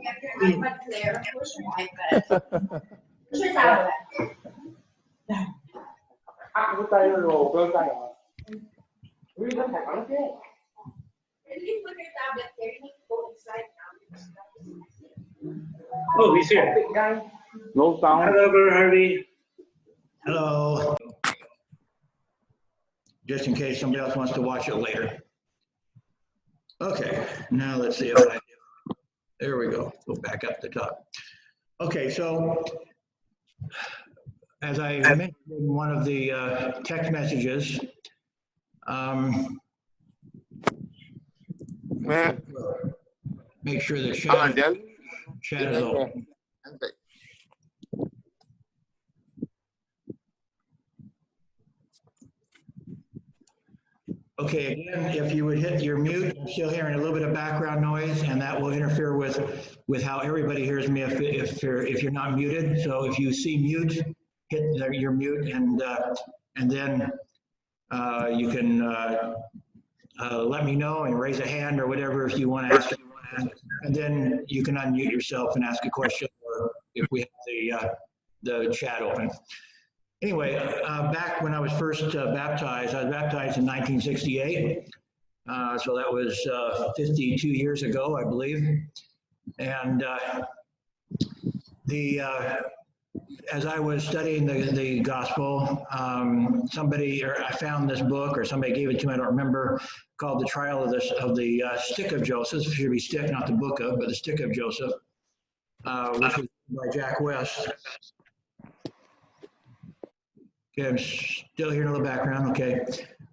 your iPad, Claire. Where's your iPad? Where's your tablet? Ako tayo roll tayo. Uy, na tayo kasi. At least with your tablet there, you need to go inside now. Oh, he's here. Roll sound. Hello, Brother Harvey. Hello. Just in case somebody else wants to watch it later. Okay, now let's see if there we go. Go back up the top. Okay, so as I mentioned in one of the text messages, make sure the chat is open. Okay, again, if you would hit your mute, I'm still hearing a little bit of background noise, and that will interfere with how everybody hears me if you're not muted. So if you see mute, hit your mute, and then you can let me know and raise a hand or whatever if you want to ask. And then you can unmute yourself and ask a question, or if we have the chat open. Anyway, back when I was first baptized, I was baptized in 1968. So that was 52 years ago, I believe. And as I was studying the gospel, I found this book, or somebody gave it to me, I don't remember, called The Trial of the Stick of Joseph. It should be Stick, not the Book of, but the Stick of Joseph, which was by Jack West. Okay, I'm still hearing a little background. Okay,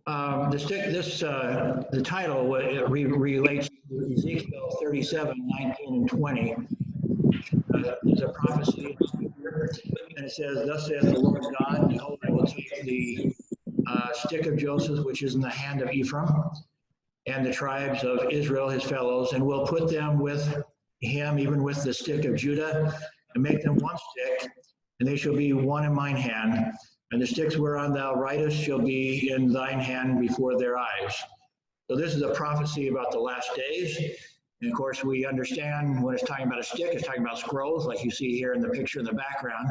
the title relates to Ezekiel 37, 19, and 20. There's a prophecy, and it says, "Thus saith the Lord God, behold, I will take the stick of Joseph, which is in the hand of Ephraim, and the tribes of Israel, his fellows, and will put them with him, even with the stick of Judah, and make them one stick, and they shall be one in mine hand. And the sticks whereon thou writest shall be in thine hand before their eyes." So this is a prophecy about the last days. And of course, we understand when it's talking about a stick, it's talking about scrolls, like you see here in the picture in the background.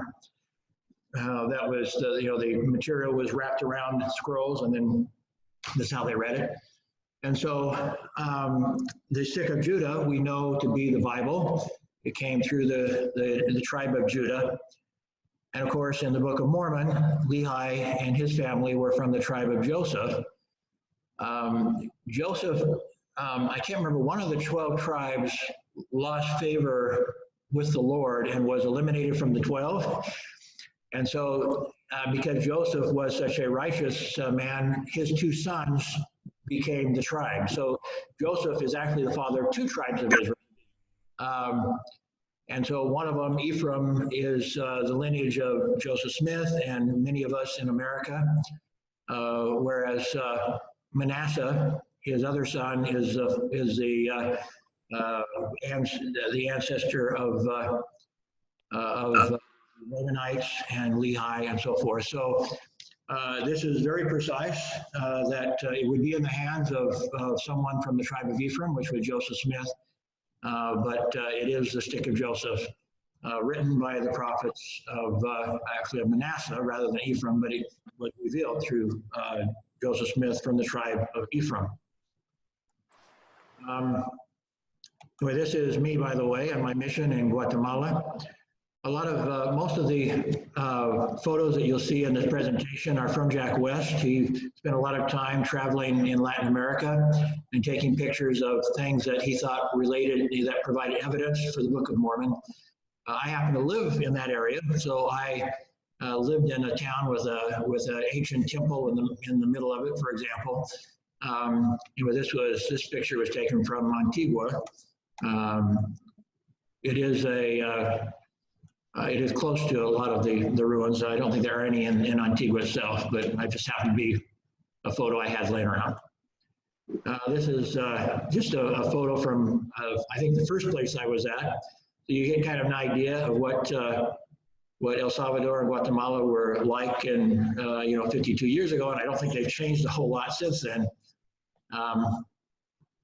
That was the material was wrapped around scrolls, and then that's how they read it. And so the stick of Judah we know to be the Bible. It came through the tribe of Judah. And of course, in the Book of Mormon, Lehi and his family were from the tribe of Joseph. Joseph, I can't remember, one of the 12 tribes lost favor with the Lord and was eliminated from the 12. And so because Joseph was such a righteous man, his two sons became the tribe. So Joseph is actually the father of two tribes of Israel. And so one of them, Ephraim, is the lineage of Joseph Smith and many of us in America, whereas Manasseh, his other son, is the ancestor of Lamanites and Lehi and so forth. So this is very precise that it would be in the hands of someone from the tribe of Ephraim, which was Joseph Smith. But it is the stick of Joseph, written by the prophets of Manasseh rather than Ephraim, but it was revealed through Joseph Smith from the tribe of Ephraim. Anyway, this is me, by the way, on my mission in Guatemala. A lot of, most of the photos that you'll see in this presentation are from Jack West. He spent a lot of time traveling in Latin America and taking pictures of things that he thought related, that provided evidence for the Book of Mormon. I happen to live in that area, so I lived in a town with an ancient temple in the middle of it, for example. This picture was taken from Antigua. It is close to a lot of the ruins. I don't think there are any in Antigua itself, but I just happened to be a photo I had laying around. This is just a photo from, I think, the first place I was at. So you get kind of an idea of what El Salvador and Guatemala were like in 52 years ago, and I don't think they've changed a whole lot since then.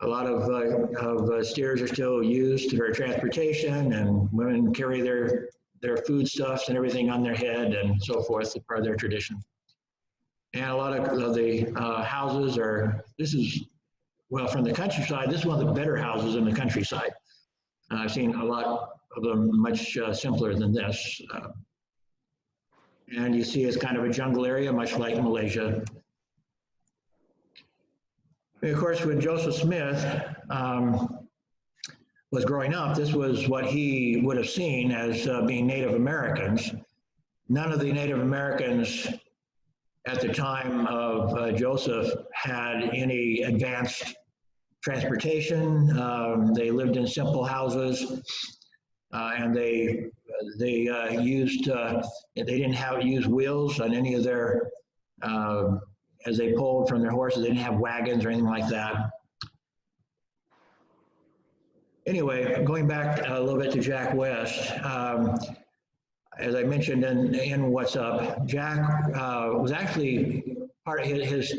A lot of steers are still used for transportation, and women carry their foodstuffs and everything on their head and so forth. It's part of their tradition. And a lot of the houses are, this is, well, from the countryside, this is one of the better houses in the countryside. I've seen a lot of them much simpler than this. And you see it's kind of a jungle area, much like Malaysia. And of course, when Joseph Smith was growing up, this was what he would have seen as being Native Americans. None of the Native Americans at the time of Joseph had any advanced transportation. They lived in simple houses, and they used, they didn't use wheels on any of their, as they pulled from their horses. They didn't have wagons or anything like that. Anyway, going back a little bit to Jack West, as I mentioned in What's Up, Jack was actually part of his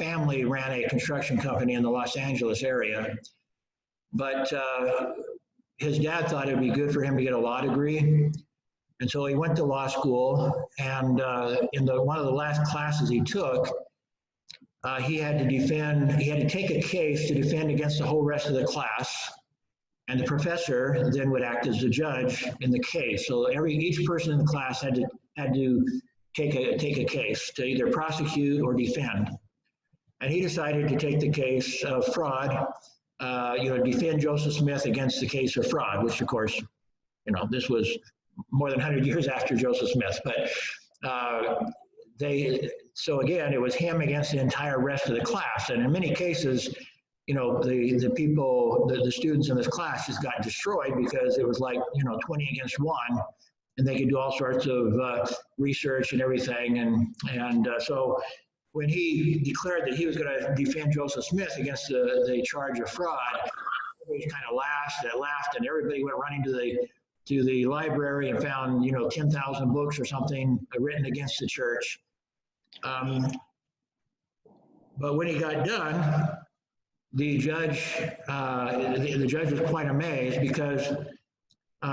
family ran a construction company in the Los Angeles area, but his dad thought it'd be good for him to get a law degree. And so he went to law school, and in one of the last classes he took, he had to take a case to defend against the whole rest of the class. And the professor then would act as the judge in the case. So each person in the class had to take a case to either prosecute or defend. And he decided to take the case of fraud, defend Joseph Smith against the case of fraud, which of course, this was more than 100 years after Joseph Smith. But so again, it was him against the entire rest of the class. And in many cases, the people, the students in this class just got destroyed because it was like, 20 against 1, and they could do all sorts of research and everything. And so when he declared that he was going to defend Joseph Smith against the charge of fraud, everybody kind of laughed, and everybody went running to the library and found, 10,000 books or something written against the church. But when he got done, the judge was quite amazed, because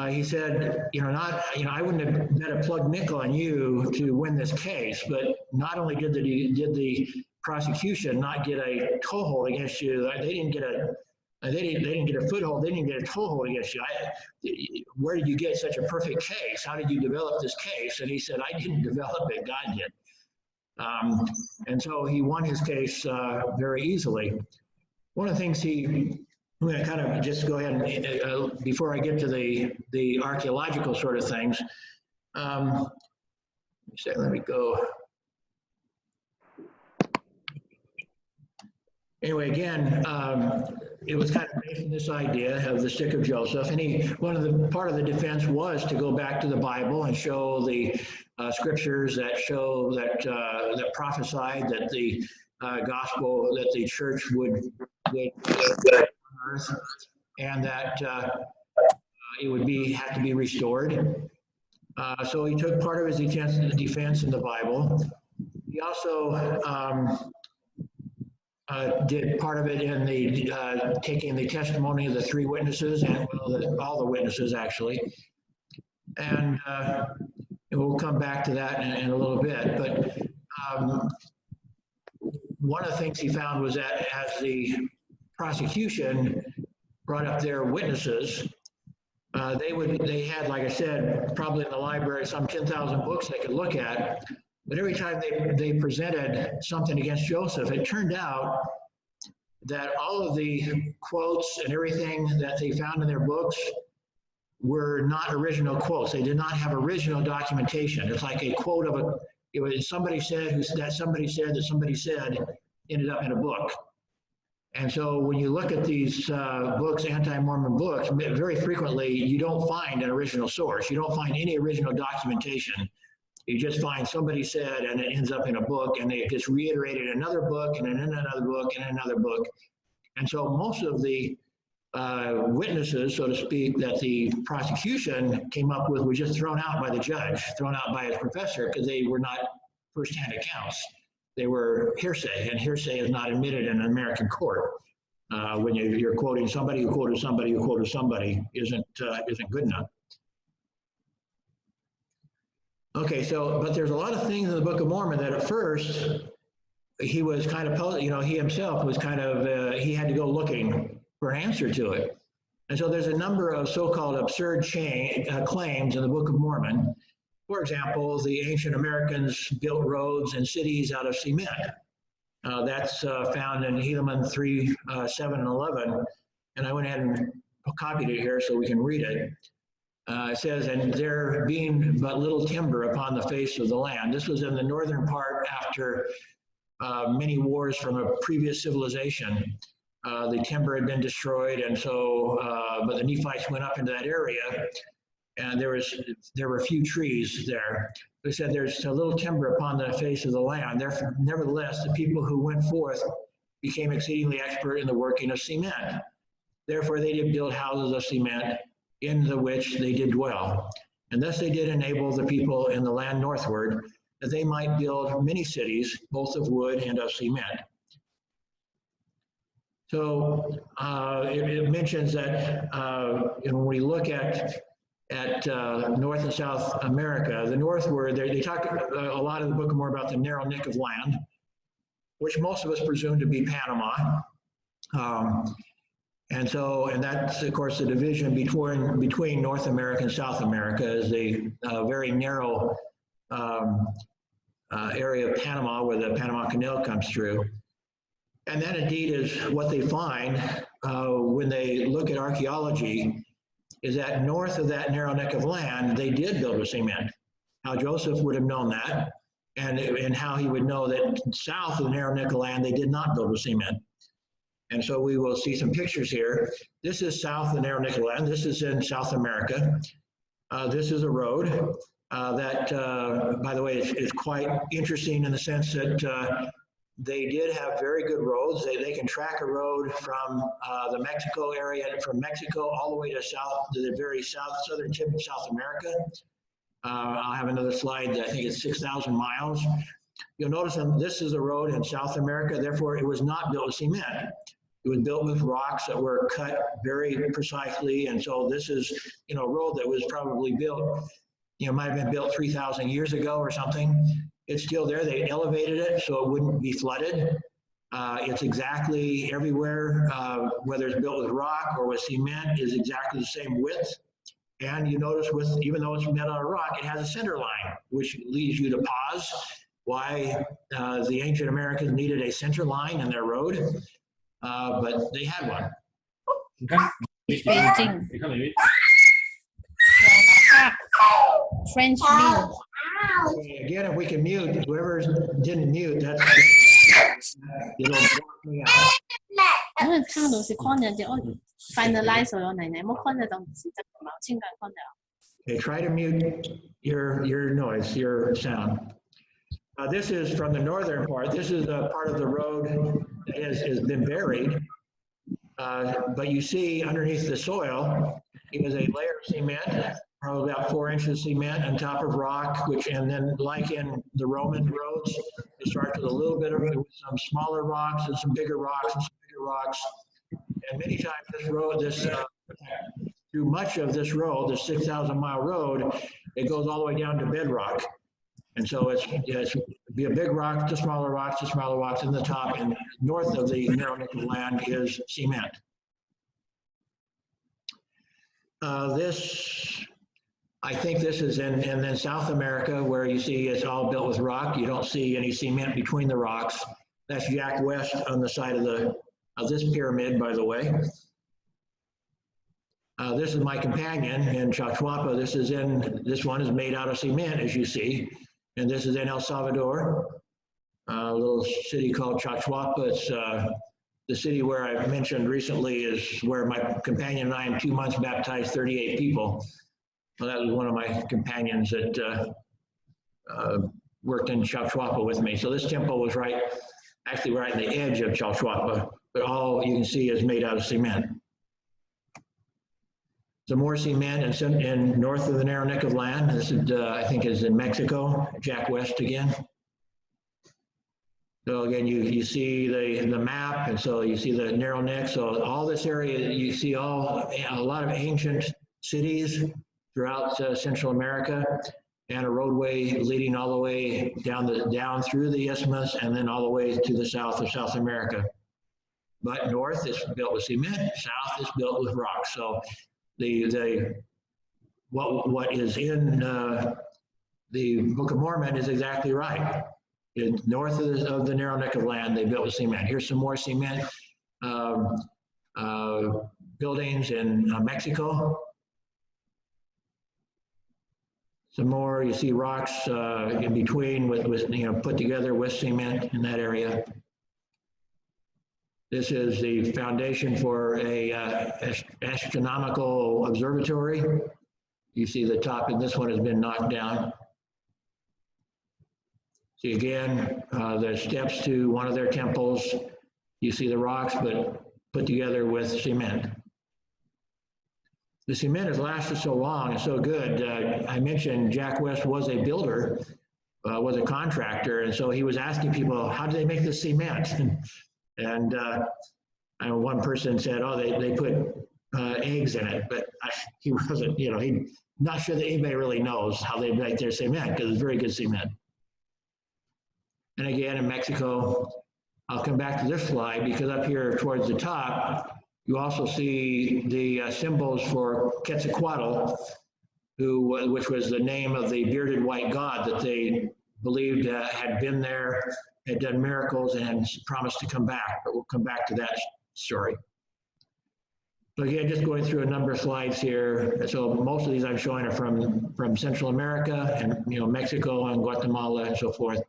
he said, I wouldn't have bet a plug nickel on you to win this case, but not only did the prosecution not get a toehold against you, they didn't get a foothold, they didn't get a toehold against you. Where did you get such a perfect case? How did you develop this case? And he said, I didn't develop it, God did. And so he won his case very easily. One of the things I'm going to kind of just go ahead and, before I get to the archaeological sort of things, let me go. Anyway, again, it was kind of based on this idea of the stick of Joseph. And part of the defense was to go back to the Bible and show the scriptures that show that prophesied that the gospel, that the church would on earth, and that it would have to be restored. So he took part of his defense in the Bible. He also did part of it in taking the testimony of the 3 witnesses, and all the witnesses actually. And we'll come back to that in a little bit. But one of the things he found was that as the prosecution brought up their witnesses, they had, like I said, probably in the library some 10,000 books they could look at. But every time they presented something against Joseph, it turned out that all of the quotes and everything that they found in their books were not original quotes. They did not have original documentation. It's like a quote of somebody said that somebody said ended up in a book. And so when you look at these books, anti-Mormon books, very frequently you don't find an original source. You don't find any original documentation. You just find somebody said, and it ends up in a book, and they just reiterated another book, and then another book, and another book. And so most of the witnesses, so to speak, that the prosecution came up with were just thrown out by the judge, thrown out by his professor, because they were not firsthand accounts. They were hearsay, and hearsay is not admitted in an American court. when you're quoting somebody who quoted somebody who quoted somebody isn't good enough. Okay, so, but there's a lot of things in the Book of Mormon that at first he was kind of, he himself was kind of, he had to go looking for an answer to it. And so there's a number of so-called absurd claims in the Book of Mormon. For example, the ancient Americans built roads and cities out of cement. That's found in Helaman 3, 7, and 11. And I went ahead and copied it here so we can read it. It says, and there being but little timber upon the face of the land. This was in the northern part after many wars from a previous civilization. The timber had been destroyed, and so, but the Nephites went up into that area, and there were few trees there. They said there's a little timber upon the face of the land. Therefore, nevertheless, the people who went forth became exceedingly expert in the working of cement. Therefore, they did build houses of cement, in the which they did dwell. And thus they did enable the people in the land northward, that they might build many cities, both of wood and of cement. So it mentions that when we look at North and South America, the northward, they talk a lot in the Book of Mormon about the narrow neck of land, which most of us presume to be Panama. And that's, of course, the division between North America and South America is a very narrow area of Panama where the Panama Canal comes through. And that indeed is what they find when they look at archaeology, is that north of that narrow neck of land, they did build with cement. How Joseph would have known that, and how he would know that south of the narrow neck of land, they did not build with cement. And so we will see some pictures here. This is south of the narrow neck of land. This is in South America. This is a road that, by the way, is quite interesting in the sense that they did have very good roads. They can track a road from the Mexico area, from Mexico all the way to the very southern tip of South America. I'll have another slide that I think it's 6,000 miles. You'll notice this is a road in South America, therefore it was not built with cement. It was built with rocks that were cut very precisely, and so this is, a road that was probably built, might have been built 3,000 years ago or something. It's still there. They elevated it so it wouldn't be flooded. It's exactly everywhere, whether it's built with rock or with cement, is exactly the same width. And you notice even though it's made out of rock, it has a center line, which leads you to pause why the ancient Americans needed a center line in their road. But they had one. Beijing. French meal. Okay, again, if we can mute, whoever didn't mute, that's it'll block me out. 因為卡到是 con 人哋我 finalize 咗奶奶，冇 con 就當時就冇清緊 con 咗。 Okay, try to mute your noise, your sound. This is from the northern part. This is a part of the road that has been buried. But you see underneath the soil is a layer of cement, probably about 4 inches of cement on top of rock, and then like in the Roman roads, it starts with a little bit of some smaller rocks and some bigger rocks and some bigger rocks. And many times through much of this road, the 6,000-mile road, it goes all the way down to bedrock. And so it's be a big rock to smaller rocks in the top, and north of the narrow neck of land is cement. I think this is in then South America, where you see it's all built with rock. You don't see any cement between the rocks. That's Jack West on the side of this pyramid, by the way. This is my companion in Chachuapa. This one is made out of cement, as you see. And this is in El Salvador, a little city called Chachuapa. It's the city where I mentioned recently is where my companion and I in 2 months baptized 38 people. Well, that was one of my companions that worked in Chachuapa with me. So this temple was actually right in the edge of Chachuapa, but all you can see is made out of cement. Some more cement in north of the narrow neck of land. This is, I think, is in Mexico. Jack West again. So again, you see the map, and so you see the narrow neck. So all this area, you see a lot of ancient cities throughout Central America, and a roadway leading all the way down through the isthmus, and then all the way to the south of South America. But north is built with cement, south is built with rock. So what is in the Book of Mormon is exactly right. North of the narrow neck of land, they built with cement. Here's some more cement buildings in Mexico. Some more, you see rocks in between with put together with cement in that area. This is the foundation for a astronomical observatory. You see the top, and this one has been knocked down. See again, the steps to one of their temples. You see the rocks, but put together with cement. The cement has lasted so long and so good. I mentioned Jack West was a builder, was a contractor, and so he was asking people, how do they make the cement? And one person said, oh, they put eggs in it, but he wasn't, he's not sure that anybody really knows how they make their cement, because it's very good cement. And again, in Mexico, I'll come back to this slide, because up here towards the top, you also see the symbols for Quetzalcoatl, which was the name of the bearded white god that they believed had been there, had done miracles, and promised to come back. But we'll come back to that story. So again, just going through a number of slides here. So most of these I'm showing are from Central America and Mexico and Guatemala and so forth,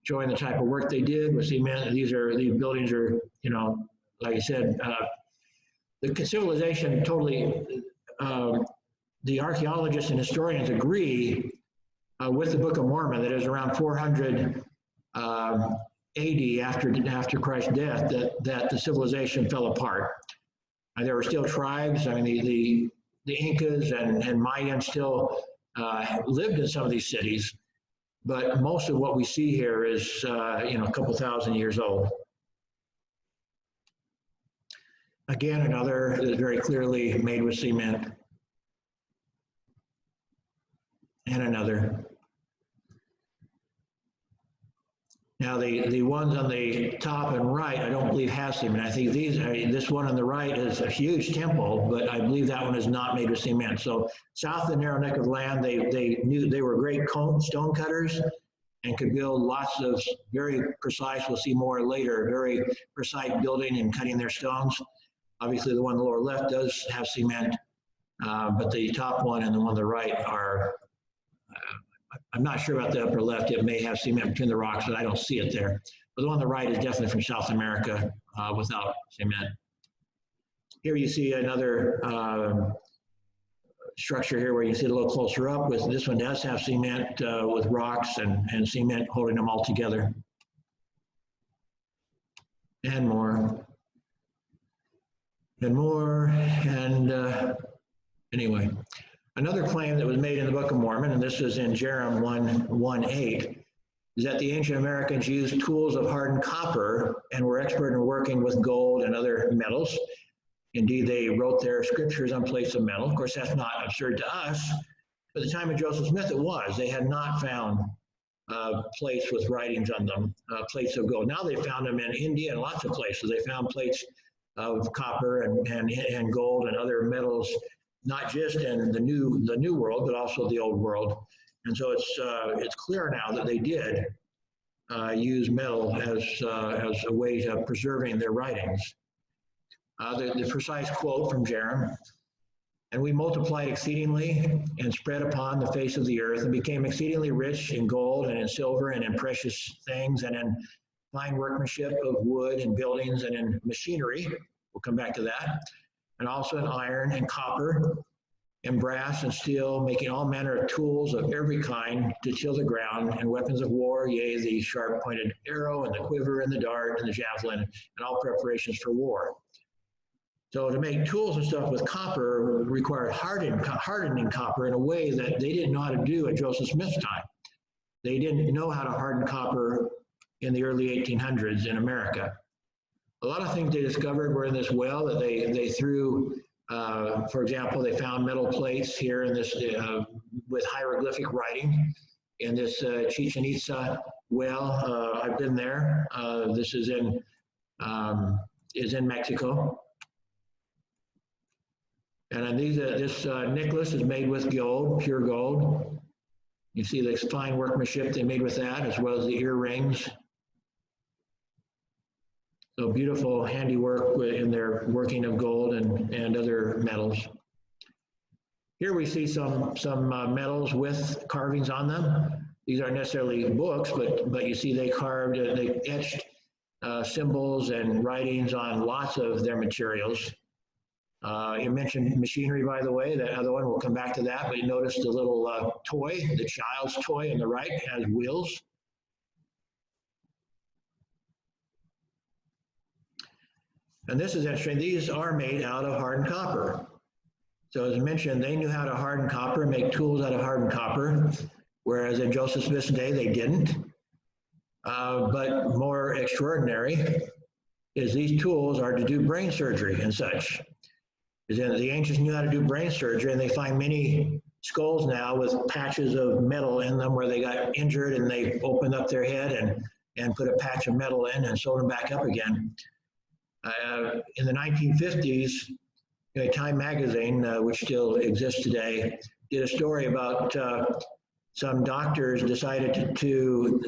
showing the type of work they did with cement. These buildings are, like I said, the civilization totally, the archaeologists and historians agree with the Book of Mormon that it was around 400 AD after Christ's death that the civilization fell apart. There were still tribes. I mean, the Incas and Mayans still lived in some of these cities, but most of what we see here is a couple thousand years old. Again, another is very clearly made with cement. And another. Now the ones on the top and right, I don't believe has cement. I think this one on the right is a huge temple, but I believe that one is not made with cement. So south of the narrow neck of land, they knew they were great stone cutters and could build lots of very precise, we'll see more later, very precise building and cutting their stones. Obviously the one on the lower left does have cement, but the top one and the one on the right are, I'm not sure about the upper left. It may have cement between the rocks, but I don't see it there. But the one on the right is definitely from South America without cement. Here you see another structure here where you see it a little closer up. With this one does have cement with rocks and cement holding them all together. And more. And more. And anyway. Another claim that was made in the Book of Mormon, and this is in Jarom 1:8, is that the ancient Americans used tools of hardened copper and were expert in working with gold and other metals. Indeed, they wrote their scriptures on plates of metal. Of course, that's not absurd to us. But at the time of Joseph Smith, it was. They had not found plates with writings on them, plates of gold. Now they found them in India and lots of places. They found plates of copper and gold and other metals, not just in the new world, but also the old world. And so it's clear now that they did use metal as a way of preserving their writings. The precise quote from Jarom, "And we multiplied exceedingly and spread upon the face of the earth and became exceedingly rich in gold and in silver and in precious things and in fine workmanship of wood and buildings and in machinery." We'll come back to that. "And also in iron and copper and brass and steel, making all manner of tools of every kind to till the ground, and weapons of war, yea, the sharp-pointed arrow and the quiver and the dart and the javelin, and all preparations for war." So to make tools and stuff with copper required hardening copper in a way that they didn't know how to do at Joseph Smith's time. They didn't know how to harden copper in the early 1800s in America. A lot of things they discovered were in this well that they threw. For example, they found metal plates here in this with hieroglyphic writing in this Chichen Itza well. I've been there. This is in Mexico. And this necklace is made with gold, pure gold. You see the fine workmanship they made with that, as well as the earrings. So beautiful handiwork in their working of gold and other metals. Here we see some metals with carvings on them. These aren't necessarily books, but you see they etched symbols and writings on lots of their materials. You mentioned machinery, by the way. That other one, we'll come back to that. But you notice the little toy, the child's toy on the right has wheels. And this is interesting. These are made out of hardened copper. So as I mentioned, they knew how to harden copper, make tools out of hardened copper, whereas in Joseph Smith's day, they didn't. But more extraordinary is these tools are to do brain surgery and such. The ancients knew how to do brain surgery, and they find many skulls now with patches of metal in them where they got injured and they opened up their head and put a patch of metal in and sewed them back up again. In the 1950s, Time magazine, which still exists today, did a story about some doctors decided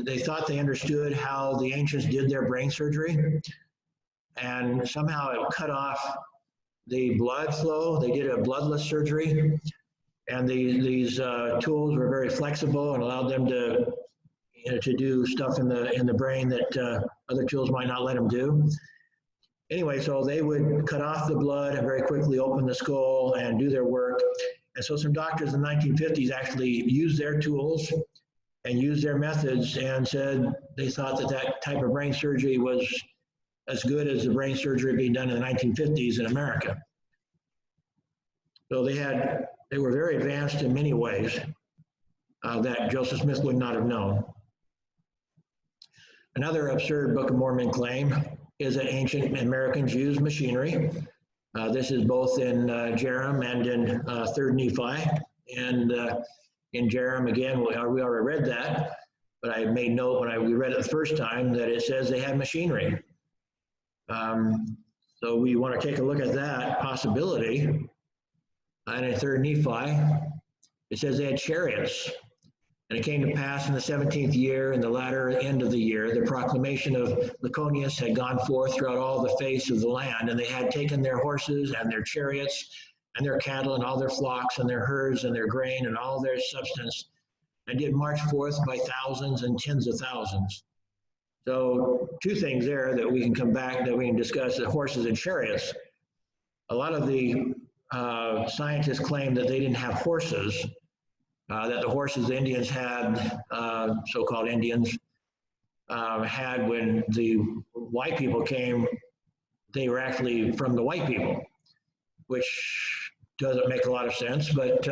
they thought they understood how the ancients did their brain surgery, and somehow it cut off the blood flow. They did a bloodless surgery, and these tools were very flexible and allowed them to do stuff in the brain that other tools might not let them do. Anyway, so they would cut off the blood and very quickly open the skull and do their work. And so some doctors in the 1950s actually used their tools and used their methods and said they thought that type of brain surgery was as good as the brain surgery being done in the 1950s in America. So they were very advanced in many ways that Joseph Smith would not have known. Another absurd Book of Mormon claim is that ancient Americans used machinery. This is both in Jarom and in 3rd Nephi. And in Jarom, again, we already read that, but I made note when we read it the first time that it says they had machinery. So we want to take a look at that possibility. And in 3rd Nephi, it says they had chariots. And it came to pass in the 17th year, in the latter end of the year, the proclamation of Lyconius had gone forth throughout all the face of the land, and they had taken their horses and their chariots and their cattle and all their flocks and their herds and their grain and all their substance, and did march forth by thousands and tens of thousands. So two things there that we can come back, that we can discuss, the horses and chariots. A lot of the scientists claim that they didn't have horses, that the horses the Indians had, so-called Indians, had when the white people came, they were actually from the white people, which doesn't make a lot of sense, but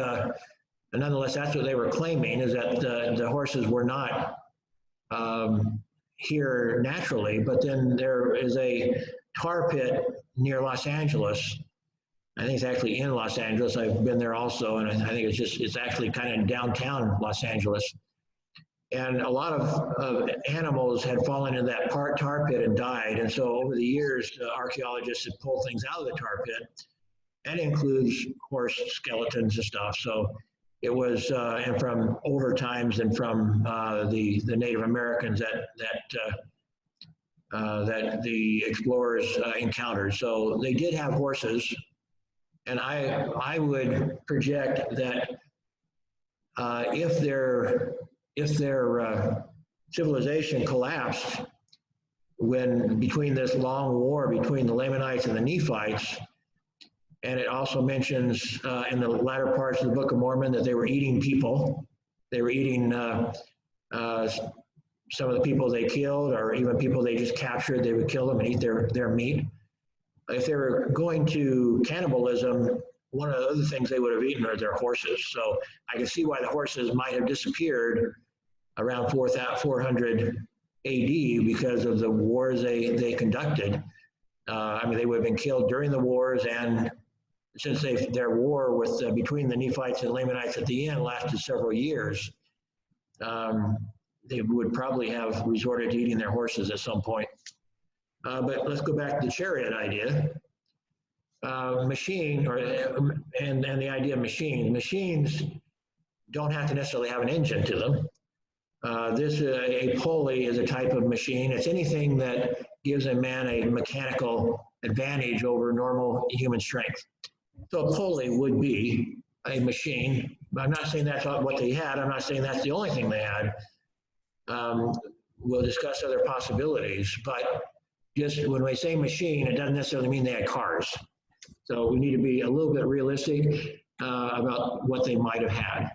nonetheless, that's what they were claiming, is that the horses were not here naturally, but then there is a tar pit near Los Angeles. I think it's actually in Los Angeles. I've been there also, and I think it's actually kind of downtown Los Angeles. And a lot of animals had fallen in that tar pit and died. And so over the years, archaeologists had pulled things out of the tar pit. That includes horse skeletons and stuff. So it was, and from older times and from the Native Americans that the explorers encountered. So they did have horses. And I would project that if their civilization collapsed between this long war between the Lamanites and the Nephites, and it also mentions in the latter parts of the Book of Mormon that they were eating people. They were eating some of the people they killed, or even people they just captured. They would kill them and eat their meat. If they were going to cannibalism, one of the other things they would have eaten are their horses. So I can see why the horses might have disappeared around 400 AD because of the wars they conducted. I mean, they would have been killed during the wars, and since their war with between the Nephites and Lamanites at the end lasted several years, they would probably have resorted to eating their horses at some point. But let's go back to the chariot idea. Machine, and the idea of machines. Machines don't have to necessarily have an engine to them. A pulley is a type of machine. It's anything that gives a man a mechanical advantage over normal human strength. So a pulley would be a machine. I'm not saying that's what they had. I'm not saying that's the only thing they had. We'll discuss other possibilities, but just when we say machine, it doesn't necessarily mean they had cars. So we need to be a little bit realistic about what they might have had.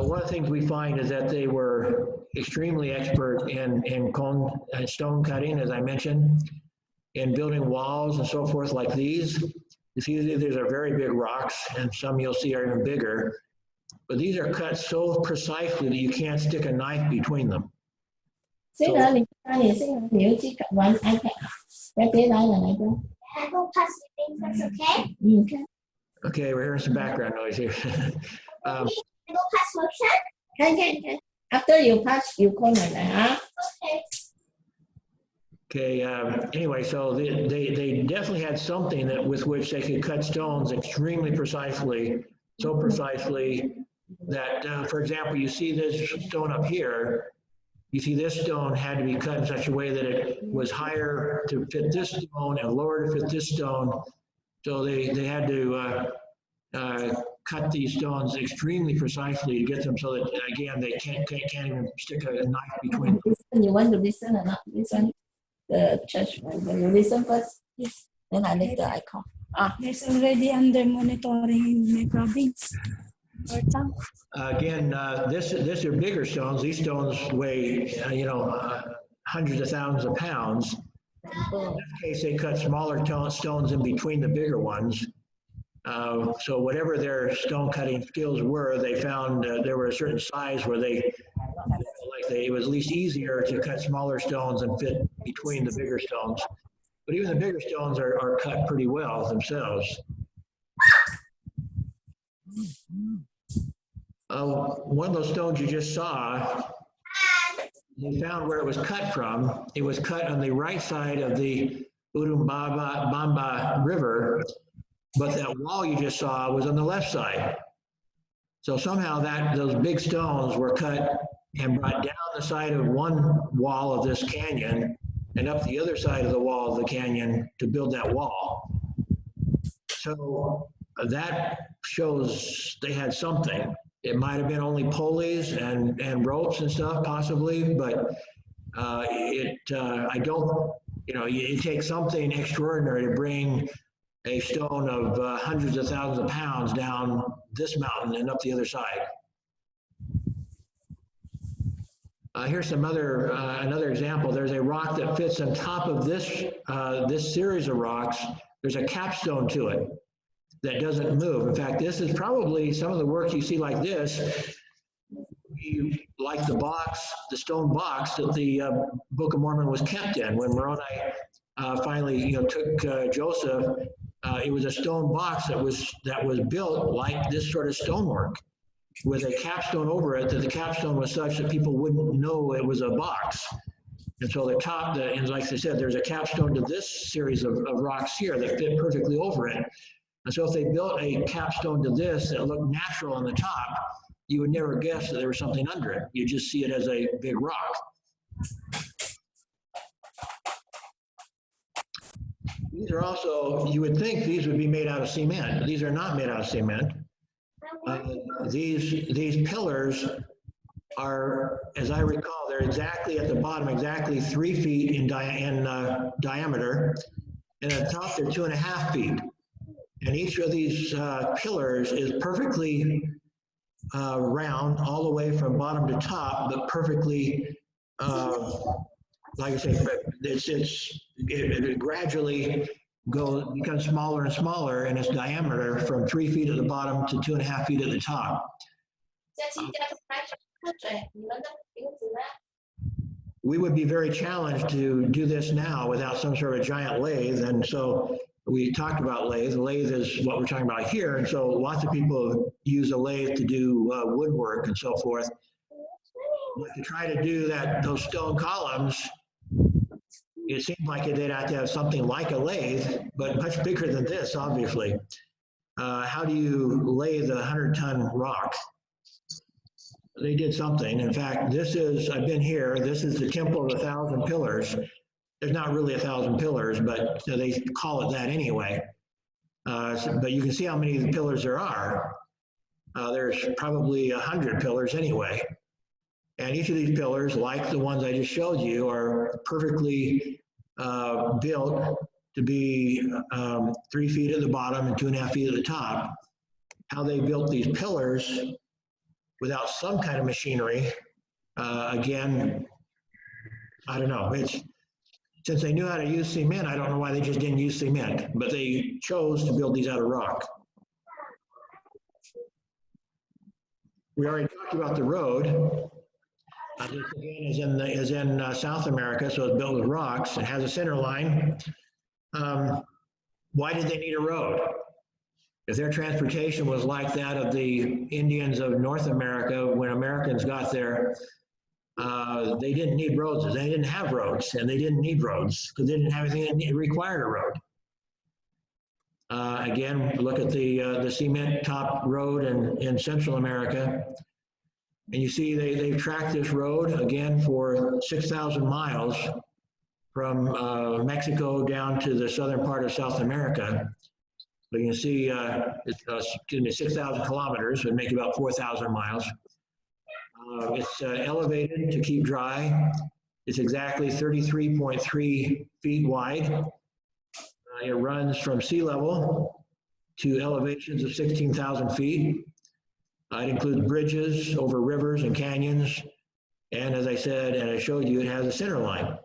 One of the things we find is that they were extremely expert in stone cutting, as I mentioned, in building walls and so forth like these. You see, these are very big rocks, and some you'll see are even bigger. But these are cut so precisely that you can't stick a knife between them. Xíu nữa mình coi thì xíu nữa nếu chỉ cần one iPad. Cái tiếng nói là này thôi. I will pass the things, that's okay? Okay. Okay, we're hearing some background noise here. I will pass motion? Okay. After you pass, you call my name. Okay. Okay, anyway, so they definitely had something with which they could cut stones extremely precisely, so precisely that, for example, you see this stone up here, you see this stone had to be cut in such a way that it was higher to fit this stone and lower to fit this stone. So they had to cut these stones extremely precisely to get them so that, again, they can't even stick a knife between them. You want to listen or not? Listen. The church, you listen first. Yes. Then I later I call. There's already under monitoring in my province. Again, this are bigger stones. These stones weigh, hundreds of thousands of pounds. In this case, they cut smaller stones in between the bigger ones. So whatever their stone cutting skills were, they found there were a certain size where it was at least easier to cut smaller stones and fit between the bigger stones. But even the bigger stones are cut pretty well themselves. One of those stones you just saw, they found where it was cut from. It was cut on the right side of the Bamba River, but that wall you just saw was on the left side. So somehow those big stones were cut and brought down the side of one wall of this canyon and up the other side of the wall of the canyon to build that wall. So that shows they had something. It might have been only pulleys and ropes and stuff possibly, but it takes something extraordinary to bring a stone of hundreds of thousands of pounds down this mountain and up the other side. Here's another example. There's a rock that fits on top of this series of rocks. There's a capstone to it that doesn't move. In fact, this is probably some of the work you see like this. Like the stone box that the Book of Mormon was kept in. When Moroni finally took Joseph, it was a stone box that was built like this sort of stonework, with a capstone over it, that the capstone was such that people wouldn't know it was a box. And so the top, and like I said, there's a capstone to this series of rocks here that fit perfectly over it. And so if they built a capstone to this that looked natural on the top, you would never guess that there was something under it. You just see it as a big rock. These are also, you would think these would be made out of cement. These are not made out of cement. These pillars are, as I recall, they're exactly at the bottom, exactly 3 feet in diameter, and at the top they're 2.5 feet. And each of these pillars is perfectly round all the way from bottom to top, but perfectly, like I say, it gradually becomes smaller and smaller in its diameter from 3 feet at the bottom to 2.5 feet at the top. we would be very challenged to do this now without some sort of giant lathe. And so we talked about lathe. The lathe is what we're talking about here. And so lots of people use a lathe to do woodwork and so forth. But to try to do that, those stone columns, it seemed like they'd have to have something like a lathe, but much bigger than this, obviously. How do you lathe a 100-ton rock? They did something. In fact, this is, I've been here, this is the Temple of 1,000 Pillars. There's not really 1,000 pillars, but they call it that anyway. But you can see how many pillars there are. There's probably 100 pillars anyway. And each of these pillars, like the ones I just showed you, are perfectly built to be 3 feet at the bottom and 2.5 feet at the top. How they built these pillars without some kind of machinery, again, I don't know. Since they knew how to use cement, I don't know why they just didn't use cement, but they chose to build these out of rock. We already talked about the road. This again is in South America, so it's built with rocks. It has a center line. Why did they need a road? If their transportation was like that of the Indians of North America when Americans got there, they didn't need roads. They didn't have roads, and they didn't need roads because they didn't have anything that required a road. Again, look at the cement top road in Central America. And you see they've tracked this road, again, for 6,000 miles from Mexico down to the southern part of South America. So you can see, it's 6,000 kilometers, would make about 4,000 miles. It's elevated to keep dry. It's exactly 33.3 feet wide. It runs from sea level to elevations of 16,000 feet. It includes bridges over rivers and canyons. And as I said, and I showed you, it has a center line.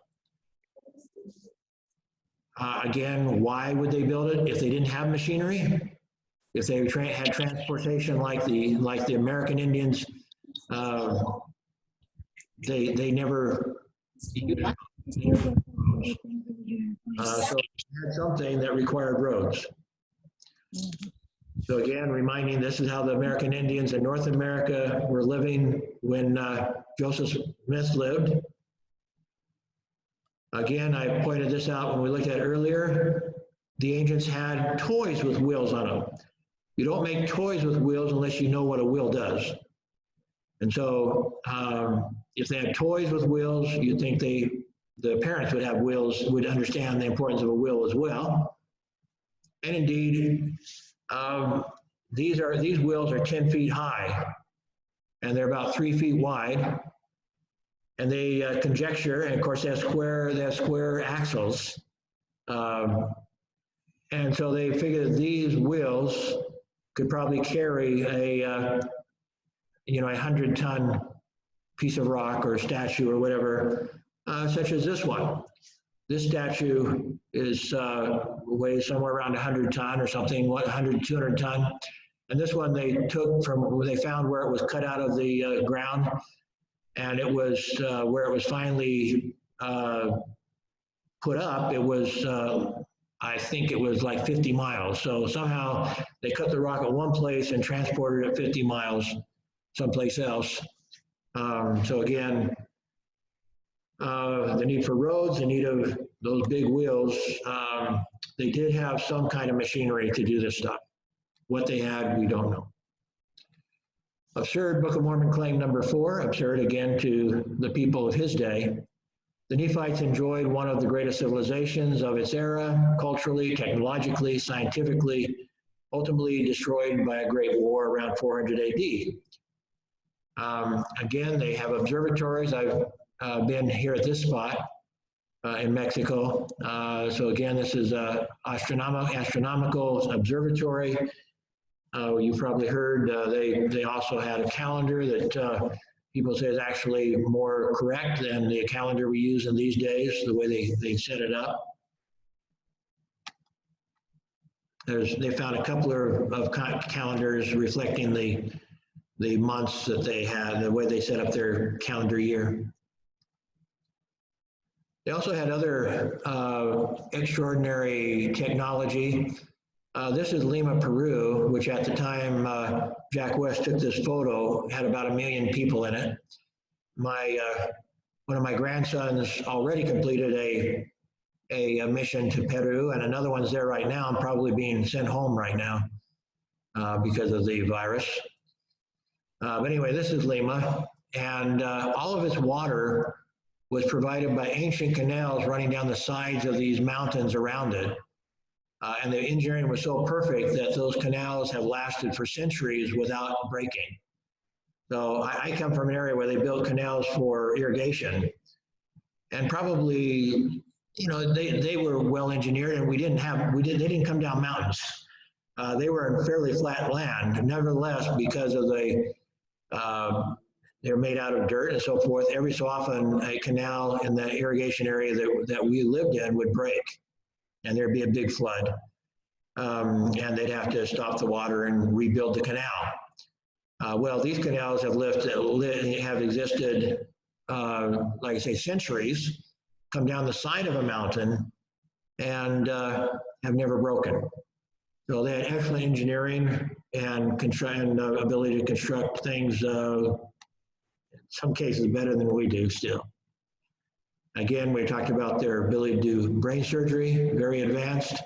Again, why would they build it if they didn't have machinery? If they had transportation like the American Indians, they never used it. So it had something that required roads. So again, reminding this is how the American Indians in North America were living when Joseph Smith lived. Again, I pointed this out when we looked at it earlier. The ancients had toys with wheels on them. You don't make toys with wheels unless you know what a wheel does. And so if they had toys with wheels, you'd think the parents would have wheels, would understand the importance of a wheel as well. And indeed, these wheels are 10 feet high, and they're about 3 feet wide. And they conjecture, and of course they have square axles. And so they figured these wheels could probably carry a 100-ton piece of rock or statue or whatever, such as this one. This statue weighs somewhere around 100 ton or something, 100, 200 ton. And this one they took from, they found where it was cut out of the ground, and it was where it was finally put up. It was, I think it was like 50 miles. So somehow they cut the rock at one place and transported it 50 miles someplace else. So again, the need for roads, the need of those big wheels, they did have some kind of machinery to do this stuff. What they had, we don't know. Absurd Book of Mormon claim number 4, absurd again to the people of his day. The Nephites enjoyed one of the greatest civilizations of its era, culturally, technologically, scientifically, ultimately destroyed by a great war around 400 AD. Again, they have observatories. I've been here at this spot in Mexico. So again, this is an astronomical observatory. You've probably heard they also had a calendar that people say is actually more correct than the calendar we use in these days, the way they set it up. They found a couple of calendars reflecting the months that they had, the way they set up their calendar year. They also had other extraordinary technology. This is Lima, Peru, which at the time Jack West took this photo, had about 1 million people in it. One of my grandsons already completed a mission to Peru, and another one's there right now. I'm probably being sent home right now because of the virus. But anyway, this is Lima, and all of its water was provided by ancient canals running down the sides of these mountains around it. And the engineering was so perfect that those canals have lasted for centuries without breaking. So I come from an area where they built canals for irrigation, and probably, you know, they were well engineered, and they didn't come down mountains. They were in fairly flat land. Nevertheless, because of they're made out of dirt and so forth, every so often a canal in the irrigation area that we lived in would break, and there'd be a big flood. And they'd have to stop the water and rebuild the canal. Well, these canals have existed, like I say, centuries, come down the side of a mountain, and have never broken. So they had excellent engineering and ability to construct things, in some cases better than we do still. Again, we talked about their ability to do brain surgery, very advanced.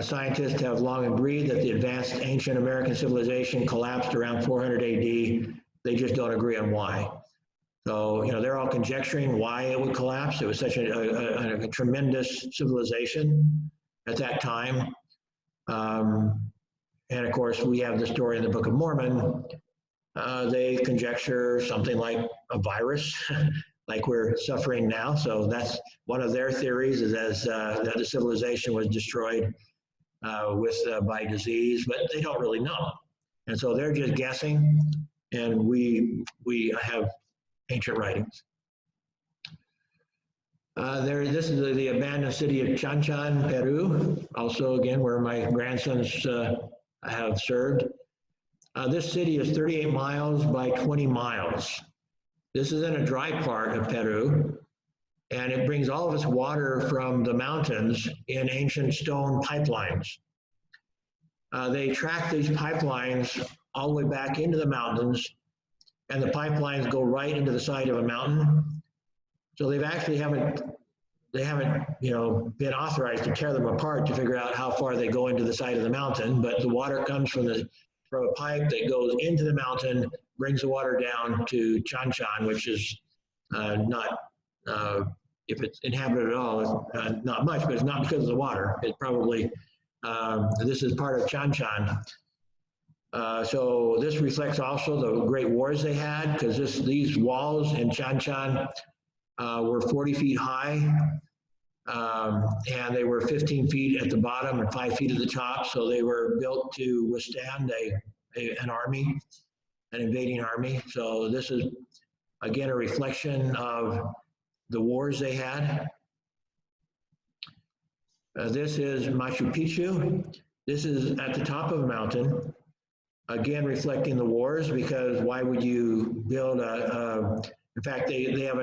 Scientists have long agreed that the advanced ancient American civilization collapsed around 400 AD. They just don't agree on why. So, you know, they're all conjecturing why it would collapse. It was such a tremendous civilization at that time. And of course, we have the story in the Book of Mormon. They conjecture something like a virus, like we're suffering now. So that's one of their theories, is that the civilization was destroyed by disease, but they don't really know. And so they're just guessing, and we have ancient writings. This is the abandoned city of Chanchan, Peru, also again where my grandsons have served. This city is 38 miles by 20 miles. This is in a dry part of Peru, and it brings all of its water from the mountains in ancient stone pipelines. They track these pipelines all the way back into the mountains, and the pipelines go right into the side of a mountain. So they haven't been authorized to tear them apart to figure out how far they go into the side of the mountain, but the water comes from a pipe that goes into the mountain, brings the water down to Chanchan, which is not, if it's inhabited at all, it's not much, but it's not because of the water. It's probably, this is part of Chanchan. So this reflects also the great wars they had, because these walls in Chanchan were 40 feet high, and they were 15 feet at the bottom and 5 feet at the top. So they were built to withstand an army, an invading army. So this is, again, a reflection of the wars they had. This is Machu Picchu. This is at the top of a mountain, again reflecting the wars, because why would you build in fact, they have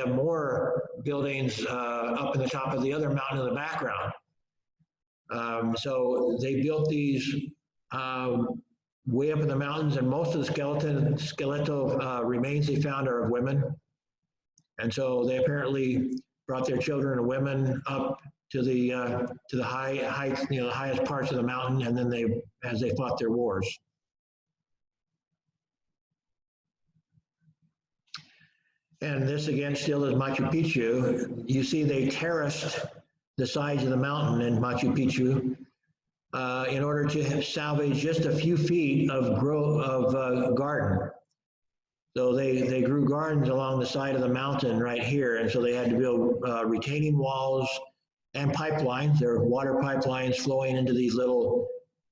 more buildings up in the top of the other mountain in the background. So they built these way up in the mountains, and most of the skeletal remains they found are of women. And so they apparently brought their children and women up to the heights, the highest parts of the mountain, and then as they fought their wars. And this again still is Machu Picchu. You see they terraced the sides of the mountain in Machu Picchu in order to salvage just a few feet of garden. So they grew gardens along the side of the mountain right here, and so they had to build retaining walls and pipelines. There are water pipelines flowing into these little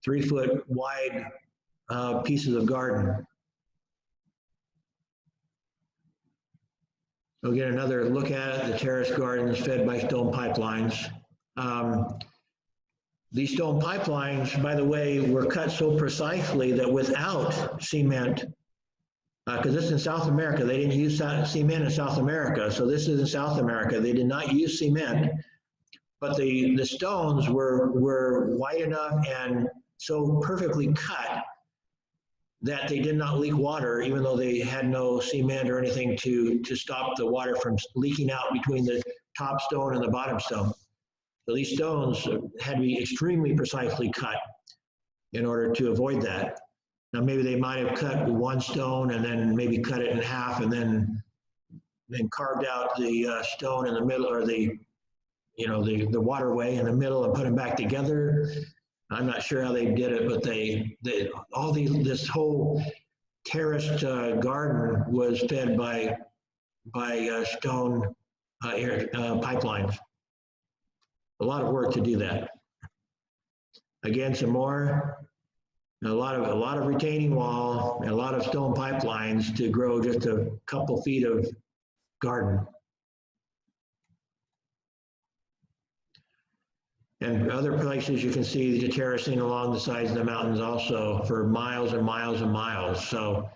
3-foot wide pieces of garden. So get another look at it. The terrace gardens fed by stone pipelines. These stone pipelines, by the way, were cut so precisely that without cement, because this is in South America. They didn't use cement in South America, so this is in South America. They did not use cement, but the stones were wide enough and so perfectly cut that they did not leak water, even though they had no cement or anything to stop the water from leaking out between the top stone and the bottom stone. So these stones had to be extremely precisely cut in order to avoid that. Now maybe they might have cut one stone and then maybe cut it in half and then carved out the stone in the middle, or the waterway in the middle, and put them back together. I'm not sure how they did it, but this whole terraced garden was fed by stone pipelines. A lot of work to do that. Again, some more. A lot of retaining wall and a lot of stone pipelines to grow just a couple feet of garden. And other places you can see the terracing along the sides of the mountains also for miles and miles and miles. So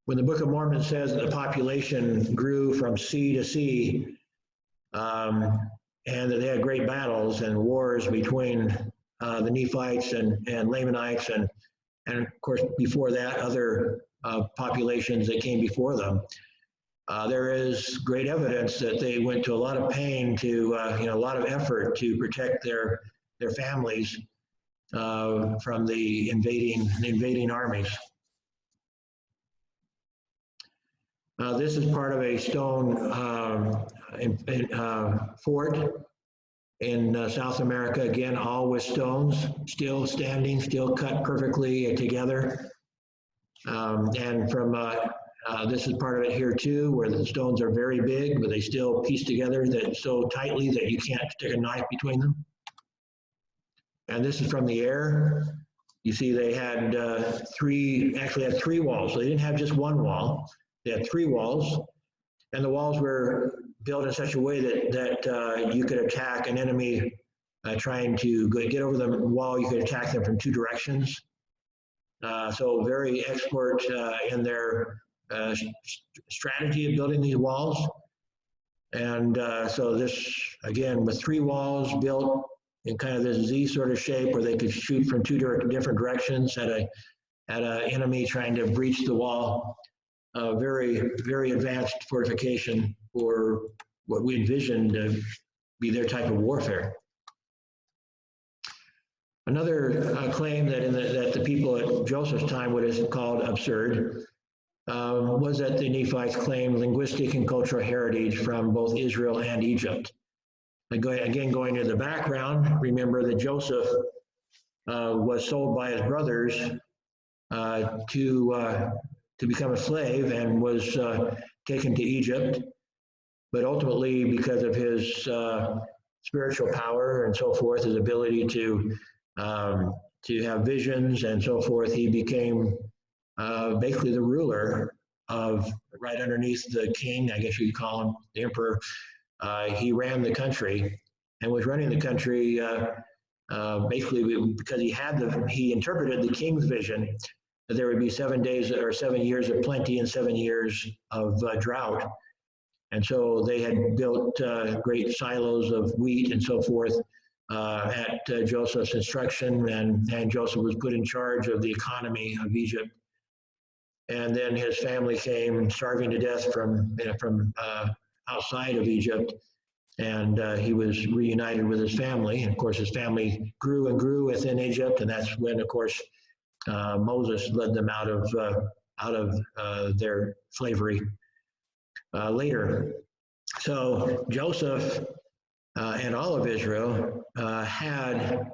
when the Book of Mormon says that the population grew from sea to sea, and that they had great battles and wars between the Nephites and Lamanites, and of course before that other populations that came before them, there is great evidence that they went to a lot of pain to, a lot of effort to protect their families from the invading armies. This is part of a stone fort in South America. Again, all with stones, still standing, still cut perfectly together. And from this is part of it here too, where the stones are very big, but they still piece together that so tightly that you can't stick a knife between them. And this is from the air. You see they had three walls. So they didn't have just one wall. They had three walls, and the walls were built in such a way that you could attack an enemy trying to get over the wall. You could attack them from two directions. So very expert in their strategy of building these walls. And so this, again, with three walls built in kind of this Z sort of shape where they could shoot from two different directions at an enemy trying to breach the wall. Very, very advanced fortification for what we envisioned to be their type of warfare. Another claim that the people at Joseph's time would have called absurd was that the Nephites claimed linguistic and cultural heritage from both Israel and Egypt. Again, going to the background, remember that Joseph was sold by his brothers to become a slave and was taken to Egypt. But ultimately, because of his spiritual power and so forth, his ability to have visions and so forth, he became basically the ruler of, right underneath the king, I guess you could call him, the emperor. He ran the country and was running the country basically because he interpreted the king's vision that there would be 7 days or 7 years of plenty and 7 years of drought. And so they had built great silos of wheat and so forth at Joseph's instruction, and Joseph was put in charge of the economy of Egypt. And then his family came starving to death from outside of Egypt, and he was reunited with his family. And of course, his family grew and grew within Egypt, and that's when, of course, Moses led them out of their slavery later. So Joseph and all of Israel had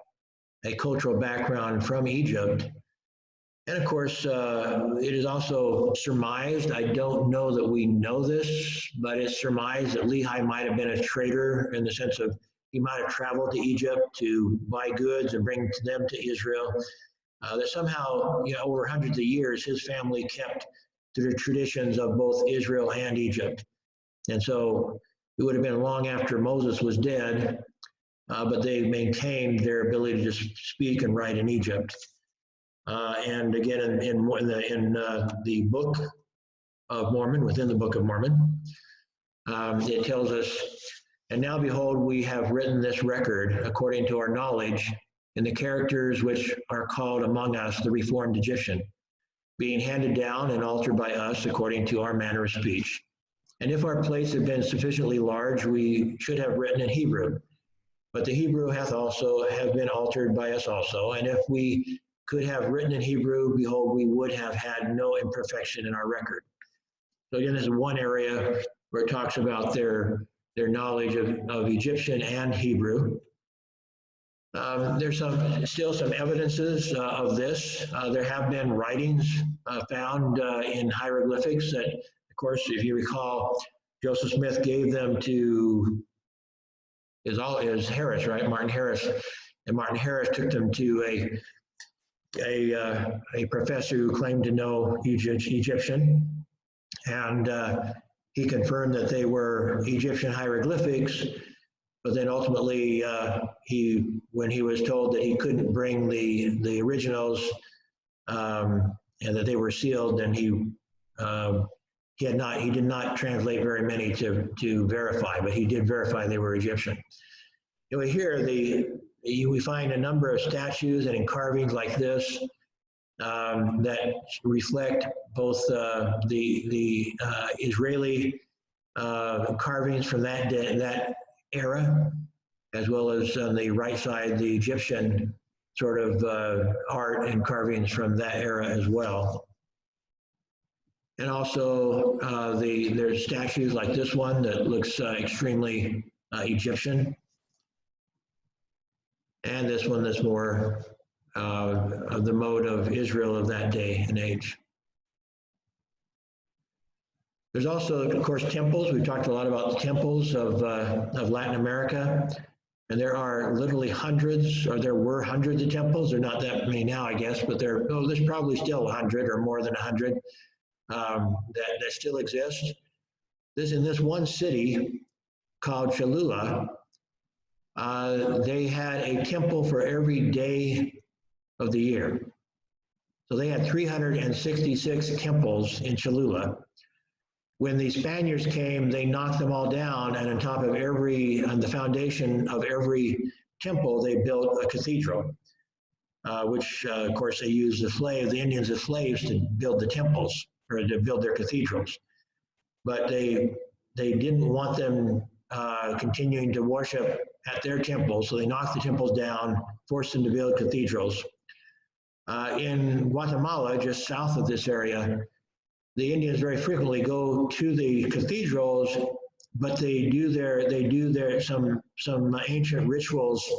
a cultural background from Egypt. And of course, it is also surmised, I don't know that we know this, but it's surmised that Lehi might have been a trader in the sense of he might have traveled to Egypt to buy goods and bring them to Israel. That somehow, over hundreds of years, his family kept to the traditions of both Israel and Egypt. And so it would have been long after Moses was dead, but they maintained their ability to just speak and write in Egypt. And again, in the book of Mormon, within the Book of Mormon. It tells us, and now behold, we have written this record according to our knowledge in the characters which are called among us the Reformed Egyptian, being handed down and altered by us according to our manner of speech. And if our place had been sufficiently large, we should have written in Hebrew. But the Hebrew have been altered by us also. And if we could have written in Hebrew, behold, we would have had no imperfection in our record. So again, this is one area where it talks about their knowledge of Egyptian and Hebrew. There's still some evidences of this. There have been writings found in hieroglyphics that, of course, if you recall, Joseph Smith gave them to is Harris, right? Martin Harris. And Martin Harris took them to a professor who claimed to know Egyptian. And he confirmed that they were Egyptian hieroglyphics. But then ultimately, when he was told that he couldn't bring the originals and that they were sealed, then he did not translate very many to verify, but he did verify they were Egyptian. Anyway, here we find a number of statues and carvings like this that reflect both the Israeli carvings from that era, as well as on the right side, the Egyptian sort of art and carvings from that era as well. And also there's statues like this one that looks extremely Egyptian. And this one that's more of the mode of Israel of that day and age. There's also, of course, temples. We've talked a lot about the temples of Latin America. And there are literally hundreds, or there were hundreds of temples. They're not that many now, I guess, but there's probably still 100 or more than 100 that still exist. In this one city called Cholula, they had a temple for every day of the year. So they had 366 temples in Cholula. When the Spaniards came, they knocked them all down, and on the foundation of every temple, they built a cathedral, which, of course, they used the Indians as slaves to build the temples, or to build their cathedrals. But they didn't want them continuing to worship at their temples, so they knocked the temples down, forced them to build cathedrals. In Guatemala, just south of this area, the Indians very frequently go to the cathedrals, but they do some ancient rituals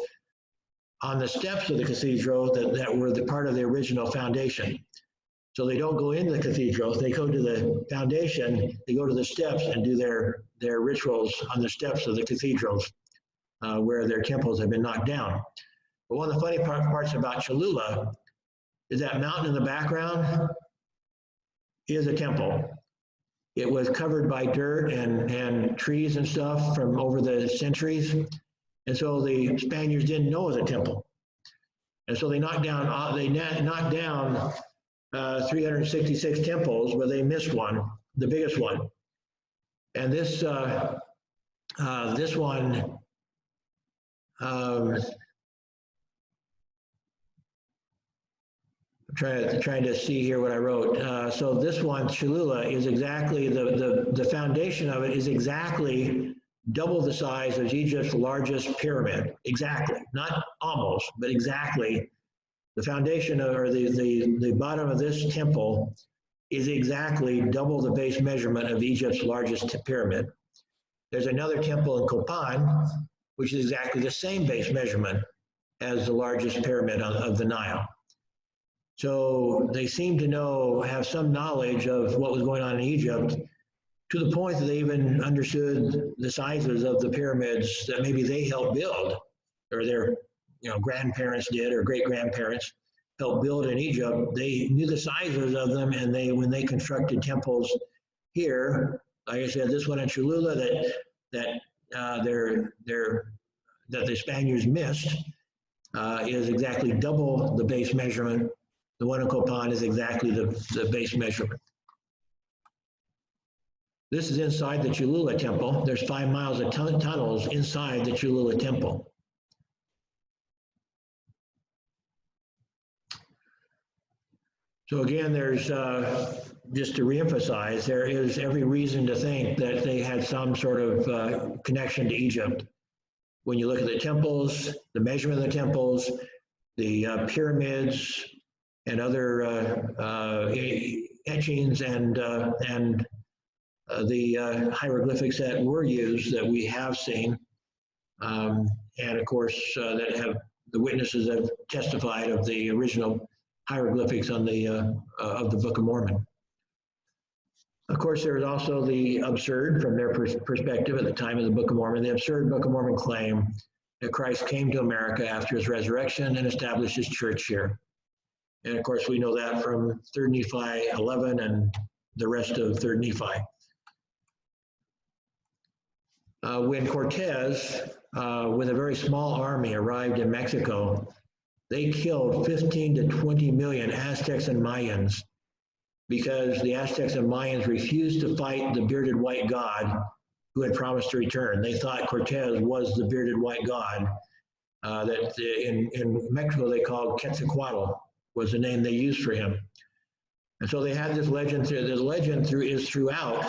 on the steps of the cathedral that were the part of the original foundation. So they don't go into the cathedrals, they go to the foundation, they go to the steps and do their rituals on the steps of the cathedrals where their temples have been knocked down. But one of the funny parts about Cholula is that mountain in the background is a temple. It was covered by dirt and trees and stuff from over the centuries. And so the Spaniards didn't know it was a temple. And so they knocked down 366 temples, but they missed one, the biggest one. And this one, trying to see here what I wrote. So this one, Cholula, is exactly, the foundation of it is exactly double the size of Egypt's largest pyramid. Exactly, not almost, but exactly. The foundation or the bottom of this temple is exactly double the base measurement of Egypt's largest pyramid. There's another temple in Copan, which is exactly the same base measurement as the largest pyramid of the Nile. So they seem to have some knowledge of what was going on in Egypt, to the point that they even understood the sizes of the pyramids that maybe they helped build, or their grandparents did, or great-grandparents helped build in Egypt. They knew the sizes of them, and when they constructed temples here, like I said, this one in Cholula that the Spaniards missed is exactly double the base measurement. The one in Copan is exactly the base measurement. This is inside the Cholula temple. There's 5 miles of tunnels inside the Cholula temple. So again, there's, just to reemphasize, there is every reason to think that they had some sort of connection to Egypt. When you look at the temples, the measurement of the temples, the pyramids, and other etchings and the hieroglyphics that were used that we have seen, and of course that have the witnesses have testified of the original hieroglyphics on the of the Book of Mormon. Of course, there is also the absurd, from their perspective at the time of the Book of Mormon, the absurd Book of Mormon claim that Christ came to America after his resurrection and established his church here. And of course, we know that from 3 Nephi 11 and the rest of 3 Nephi. When Cortez, with a very small army, arrived in Mexico, they killed 15 to 20 million Aztecs and Mayans because the Aztecs and Mayans refused to fight the bearded white god who had promised to return. They thought Cortez was the bearded white god that in Mexico they called Quetzalcoatl, was the name they used for him. And so they had this legend. The legend is throughout.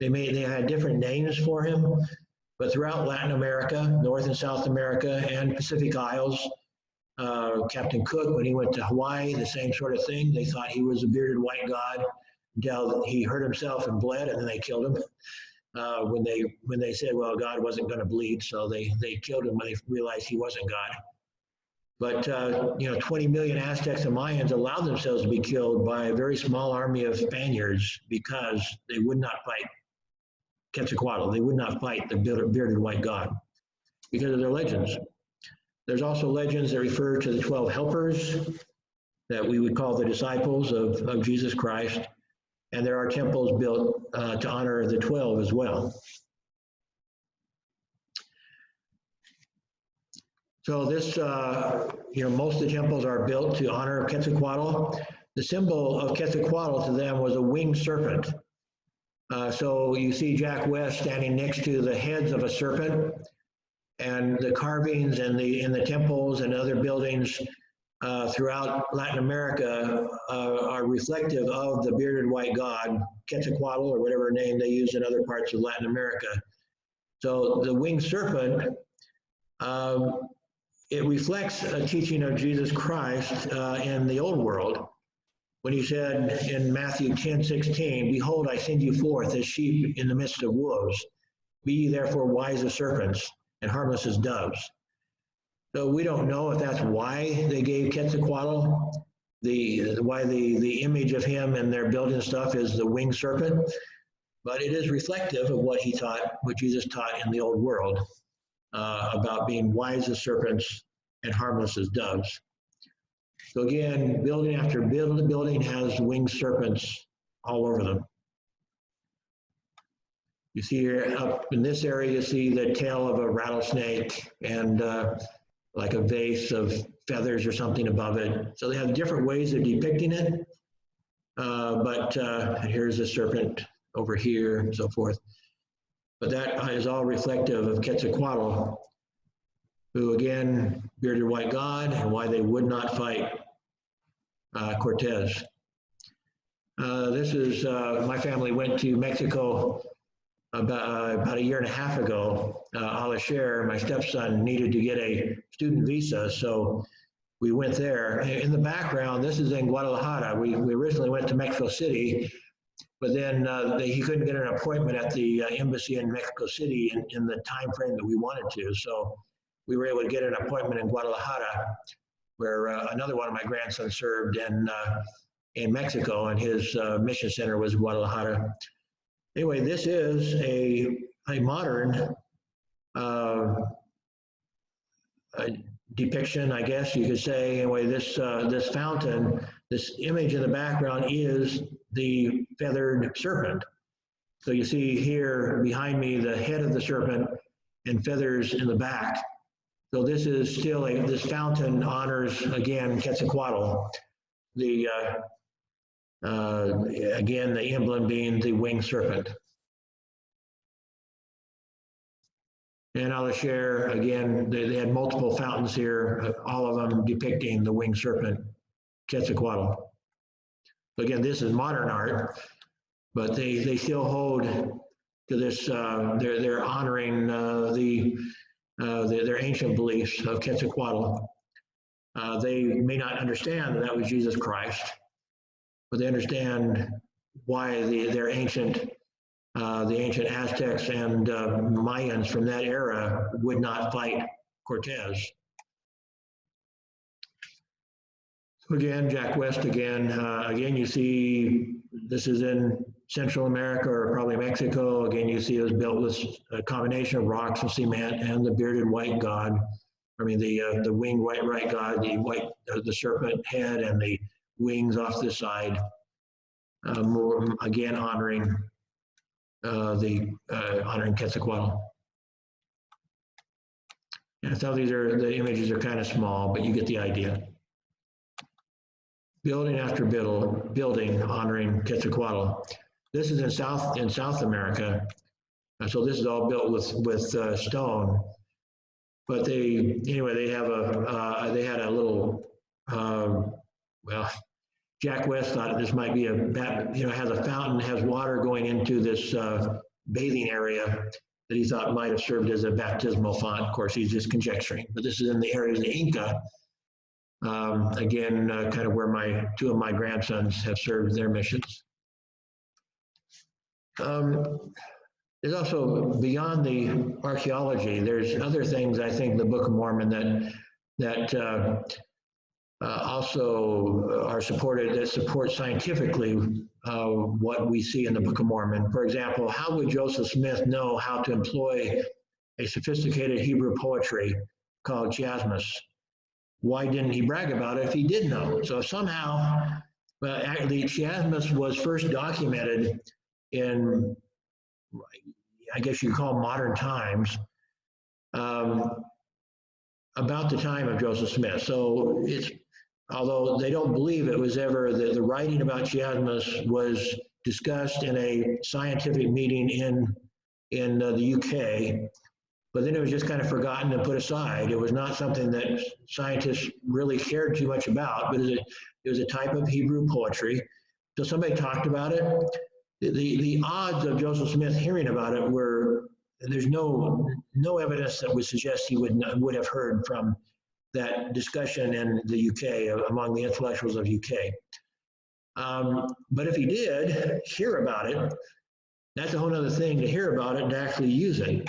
They had different names for him, but throughout Latin America, North and South America, and Pacific Isles, Captain Cook, when he went to Hawaii, the same sort of thing. They thought he was a bearded white god until he hurt himself and bled, and then they killed him. When they said, well, God wasn't going to bleed, so they killed him when they realized he wasn't God. But 20 million Aztecs and Mayans allowed themselves to be killed by a very small army of Spaniards because they would not fight Quetzalcoatl. They would not fight the bearded white god because of their legends. There's also legends that refer to the 12 helpers that we would call the disciples of Jesus Christ. And there are temples built to honor the 12 as well. So this, most of the temples are built to honor Quetzalcoatl. The symbol of Quetzalcoatl to them was a winged serpent. So you see Jack West standing next to the heads of a serpent, and the carvings in the temples and other buildings throughout Latin America are reflective of the bearded white god, Quetzalcoatl, or whatever name they use in other parts of Latin America. So the winged serpent, it reflects a teaching of Jesus Christ in the old world, when he said in Matthew 10:16, "Behold, I send you forth as sheep in the midst of wolves. Be ye therefore wise as serpents and harmless as doves." So we don't know if that's why they gave Quetzalcoatl, why the image of him and their building stuff is the winged serpent, but it is reflective of what he taught, what Jesus taught in the old world about being wise as serpents and harmless as doves. So again, building after building has winged serpents all over them. You see here up in this area, you see the tail of a rattlesnake and like a vase of feathers or something above it. So they have different ways of depicting it. But here's a serpent over here and so forth. But that is all reflective of Quetzalcoatl, who again, bearded white god, and why they would not fight Cortez. This is, my family went to Mexico about a year and a half ago. Alashare, my stepson, needed to get a student visa, so we went there. In the background, this is in Guadalajara. We originally went to Mexico City, but then he couldn't get an appointment at the embassy in Mexico City in the time frame that we wanted to. So we were able to get an appointment in Guadalajara, where another one of my grandsons served in Mexico, and his mission center was Guadalajara. Anyway, this is a modern depiction, I guess you could say. Anyway, this fountain, this image in the background is the feathered serpent. So you see here behind me the head of the serpent and feathers in the back. So this is still this fountain honors again Quetzalcoatl. Again, the emblem being the winged serpent. And I'll share again, they had multiple fountains here, all of them depicting the winged serpent, Quetzalcoatl. So again, this is modern art, but they still hold to this, they're honoring their ancient beliefs of Quetzalcoatl. They may not understand that was Jesus Christ, but they understand why their ancient, the ancient Aztecs and Mayans from that era would not fight Cortez. Again, Jack West again. Again, you see this is in Central America or probably Mexico. Again, you see it was built with a combination of rocks and cement and the bearded white god. I mean, the winged white god, the serpent head and the wings off the side. Again, honoring honoring Quetzalcoatl. And so the images are kind of small, but you get the idea. Building after building honoring Quetzalcoatl. This is in South America, so this is all built with stone. But they have they had a little well, Jack West thought this might be has a fountain, has water going into this bathing area that he thought might have served as a baptismal font. Of course, he's just conjecturing, but this is in the areas of the Inca. Again, kind of where two of my grandsons have served their missions. There's also, beyond the archaeology, there's other things I think the Book of Mormon that also are supported, that support scientifically what we see in the Book of Mormon. For example, how would Joseph Smith know how to employ a sophisticated Hebrew poetry called chiasmus? Why didn't he brag about it if he did know? So somehow, the chiasmus was first documented in, I guess you could call modern times, about the time of Joseph Smith. So although they don't believe it was ever, the writing about chiasmus was discussed in a scientific meeting in the UK, but then it was just kind of forgotten and put aside. It was not something that scientists really cared too much about, but it was a type of Hebrew poetry. So somebody talked about it. The odds of Joseph Smith hearing about it were, there's no evidence that would suggest he would have heard from that discussion in the UK, among the intellectuals of UK. But if he did hear about it, that's a whole other thing, to hear about it and to actually use it.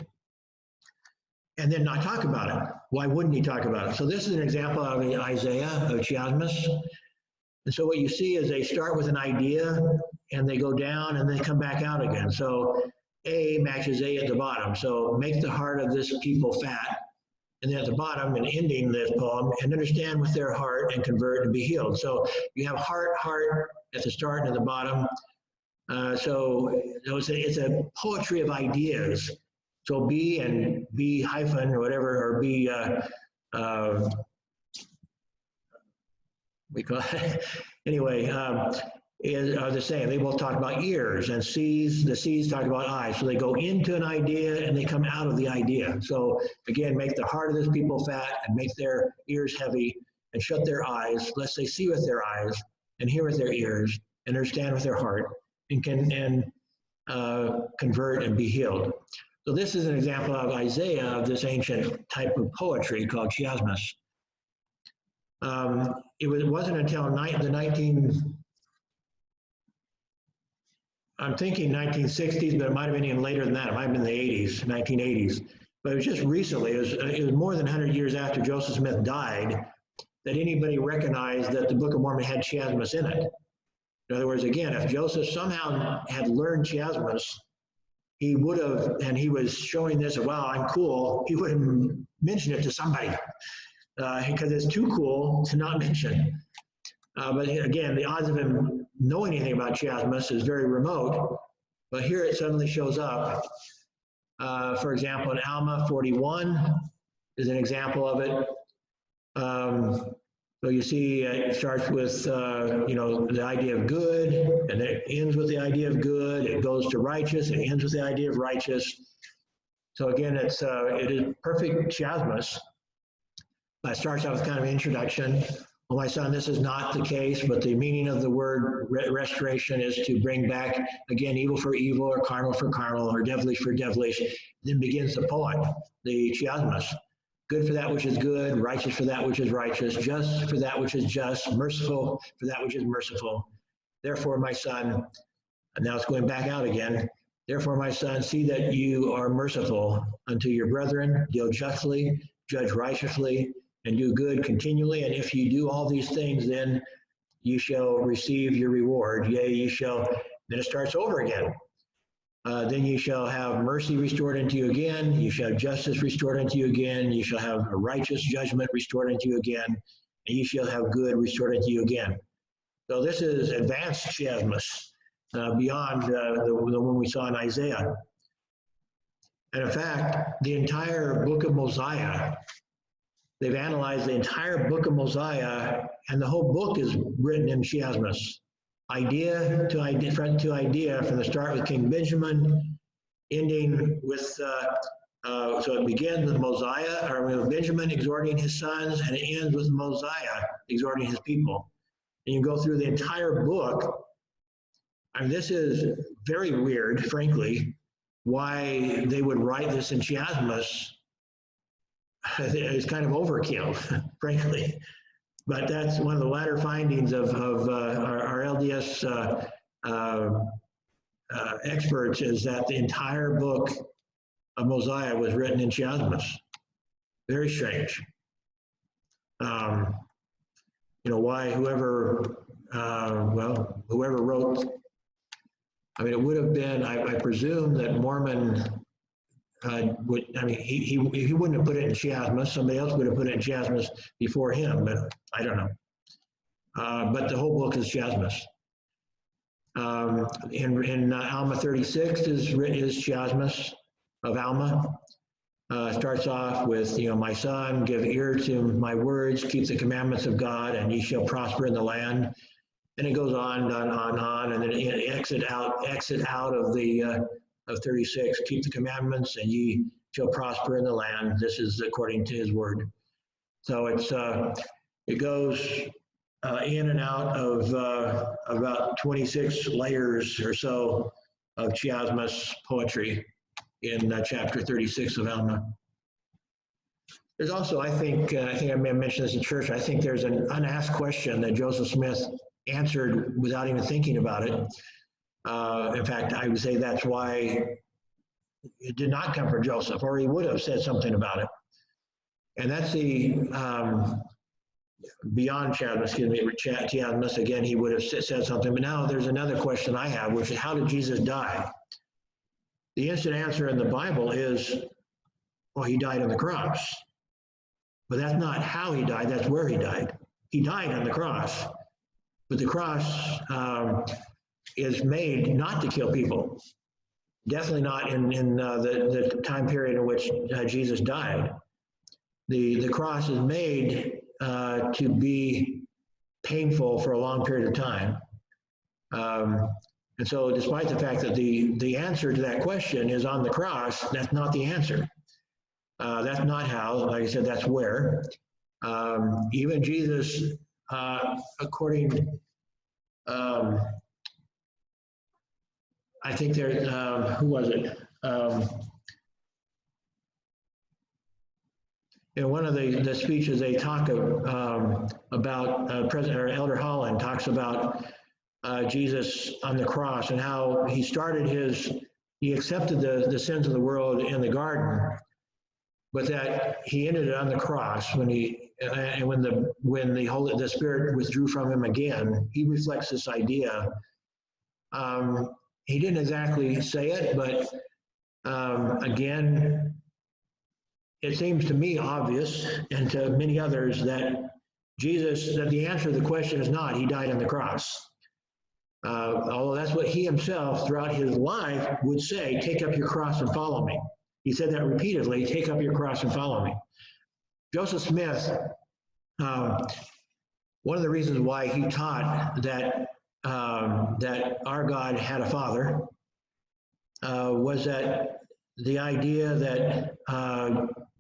And then not talk about it. Why wouldn't he talk about it? So this is an example of Isaiah, of chiasmus. And so what you see is they start with an idea and they go down and they come back out again. So A matches A at the bottom. So make the heart of this people fat. And then at the bottom, and ending this poem, and understand with their heart and convert and be healed. So you have heart at the start and at the bottom. So it's a poetry of ideas. So B and B hyphen or whatever, or B, we call it, anyway, are the same. They both talk about ears, and C's, the C's talk about eyes. So they go into an idea and they come out of the idea. So again, make the heart of this people fat and make their ears heavy and shut their eyes, lest they see with their eyes and hear with their ears and understand with their heart and can convert and be healed. So this is an example of Isaiah, of this ancient type of poetry called chiasmus. It wasn't until I'm thinking 1960s, but it might have been even later than that. It might have been the 80s, 1980s. But it was just recently, it was more than 100 years after Joseph Smith died, that anybody recognized that the Book of Mormon had chiasmus in it. In other words, again, if Joseph somehow had learned chiasmus, he would have, and he was showing this, wow, I'm cool, he would have mentioned it to somebody, because it's too cool to not mention. But again, the odds of him knowing anything about chiasmus is very remote, but here it suddenly shows up. For example, in Alma 41 is an example of it. So you see it starts with, the idea of good, and it ends with the idea of good. It goes to righteous, and it ends with the idea of righteous. So again, it is perfect chiasmus. It starts out with kind of an introduction. Well, my son, this is not the case, but the meaning of the word restoration is to bring back, again, evil for evil, or carnal for carnal, or devilish for devilish. Then begins the poem, the chiasmus. Good for that which is good, righteous for that which is righteous, just for that which is just, merciful for that which is merciful. Therefore, my son, and now it's going back out again. Therefore, my son, see that you are merciful unto your brethren, deal justly, judge righteously, and do good continually. And if you do all these things, then you shall receive your reward. Yea, you shall, then it starts over again. Then you shall have mercy restored unto you again. You shall have justice restored unto you again. You shall have a righteous judgment restored unto you again. And you shall have good restored unto you again. So this is advanced chiasmus beyond the one we saw in Isaiah. And in fact, the entire book of Mosiah, they've analyzed the entire book of Mosiah, and the whole book is written in chiasmus. Idea to idea, from the start with King Benjamin, ending with, so it begins with Mosiah, or with Benjamin exhorting his sons, and it ends with Mosiah exhorting his people. And you go through the entire book. I mean, this is very weird, frankly, why they would write this in chiasmus. It's kind of overkill, frankly. But that's one of the latter findings of our LDS experts, is that the entire book of Mosiah was written in chiasmus. Very strange. You know, why whoever wrote, I mean, it would have been, I presume that Mormon would, I mean, he wouldn't have put it in chiasmus. Somebody else would have put it in chiasmus before him, but I don't know. But the whole book is chiasmus. In Alma 36 is chiasmus of Alma. Starts off with, you know, my son, give ear to my words, keep the commandments of God, and ye shall prosper in the land. And it goes on, and then it exit out of the of 36, keep the commandments, and ye shall prosper in the land. This is according to his word. So it goes in and out of about 26 layers or so of chiasmus poetry in chapter 36 of Alma. There's also, I think I may have mentioned this in church, I think there's an unasked question that Joseph Smith answered without even thinking about it. In fact, I would say that's why it did not come from Joseph, or he would have said something about it. And that's the beyond chiasmus, again, he would have said something. But now there's another question I have, which is, how did Jesus die? The instant answer in the Bible is, well, he died on the cross. But that's not how he died, that's where he died. He died on the cross. But the cross is made not to kill people. Definitely not in the time period in which Jesus died. The cross is made to be painful for a long period of time. And so despite the fact that the answer to that question is on the cross, that's not the answer. That's not how, like I said, that's where. Even Jesus, according, I think there, who was it? In one of the speeches, they talk about President or Elder Holland talks about Jesus on the cross and how he started he accepted the sins of the world in the garden, but that he ended it on the cross when the Spirit withdrew from him again. He reflects this idea. He didn't exactly say it, but again, it seems to me obvious, and to many others, that the answer to the question is not, he died on the cross. Although that's what he himself throughout his life would say, take up your cross and follow me. He said that repeatedly, take up your cross and follow me. Joseph Smith, one of the reasons why he taught that our God had a father was that the idea that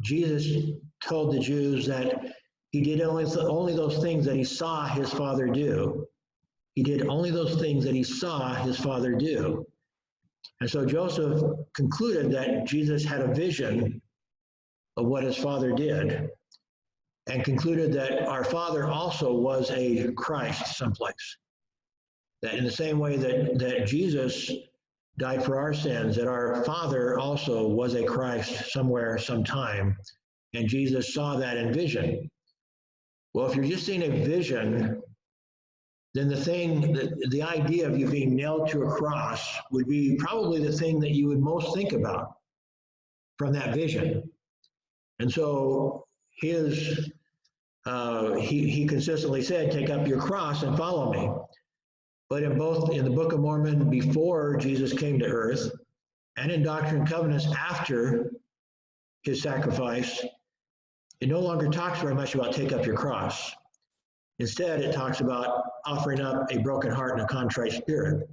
Jesus told the Jews that he did only those things that he saw his Father do. He did only those things that he saw his Father do. And so Joseph concluded that Jesus had a vision of what his Father did, and concluded that our Father also was a Christ someplace. That in the same way that Jesus died for our sins, that our Father also was a Christ somewhere, sometime, and Jesus saw that in vision. Well, if you're just seeing a vision, then the idea of you being nailed to a cross would be probably the thing that you would most think about from that vision. And so he consistently said, take up your cross and follow me. But in the Book of Mormon before Jesus came to earth, and in Doctrine and Covenants after his sacrifice, it no longer talks very much about take up your cross. Instead, it talks about offering up a broken heart and a contrite spirit.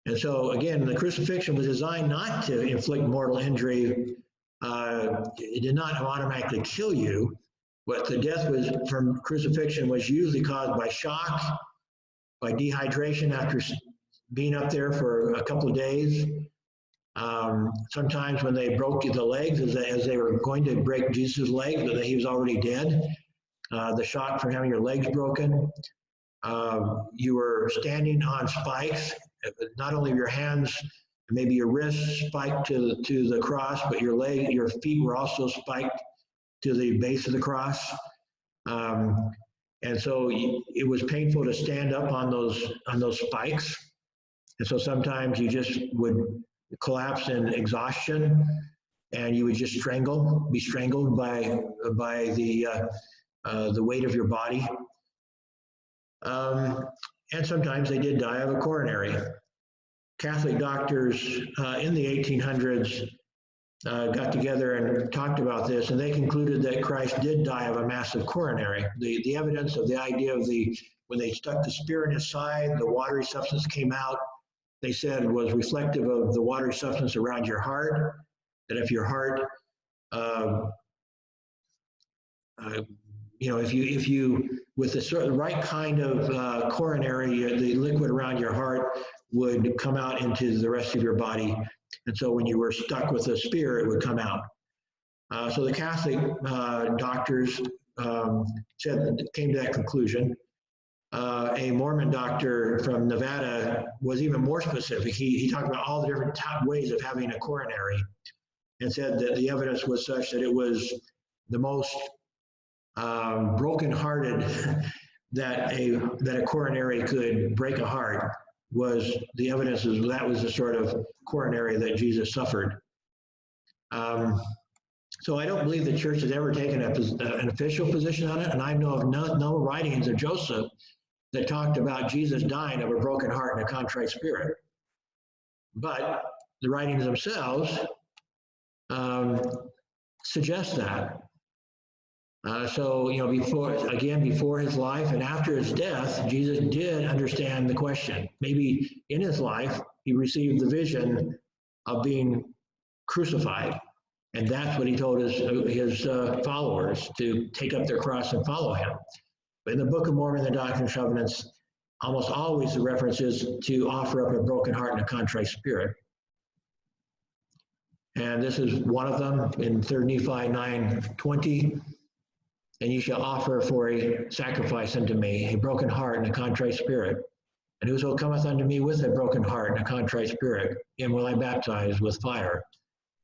And so, again, the crucifixion was designed not to inflict mortal injury. It did not automatically kill you, but the death from crucifixion was usually caused by shock, by dehydration after being up there for a couple of days. Sometimes when they broke the legs, as they were going to break Jesus' legs, but he was already dead. The shock from having your legs broken. You were standing on spikes, not only your hands, maybe your wrists spiked to the cross, but your feet were also spiked to the base of the cross. And so it was painful to stand up on those spikes. And so sometimes you just would collapse in exhaustion, and you would just be strangled by the weight of your body. And sometimes they did die of a coronary. Catholic doctors in the 1800s got together and talked about this, and they concluded that Christ did die of a massive coronary. The evidence of the idea of when they stuck the spear in his side, the watery substance came out, they said was reflective of the watery substance around your heart, that if your heart, if you with the right kind of coronary, the liquid around your heart would come out into the rest of your body. And so when you were stuck with a spear, it would come out. So the Catholic doctors came to that conclusion. A Mormon doctor from Nevada was even more specific. He talked about all the different ways of having a coronary, and said that the evidence was such that it was the most broken-hearted that a coronary could break a heart. Was the evidence that was the sort of coronary that Jesus suffered. So I don't believe the church has ever taken an official position on it, and I know of no writings of Joseph that talked about Jesus dying of a broken heart and a contrite spirit. But the writings themselves suggest that. Before his life and after his death, Jesus did understand the question. Maybe in his life, he received the vision of being crucified. And that's what he told his followers, to take up their cross and follow him. But in the Book of Mormon, the Doctrine and Covenants, almost always the reference is to offer up a broken heart and a contrite spirit. And this is one of them in 3 Nephi 9:20. And you shall offer for a sacrifice unto me a broken heart and a contrite spirit. And whoso cometh unto me with a broken heart and a contrite spirit, him will I baptize with fire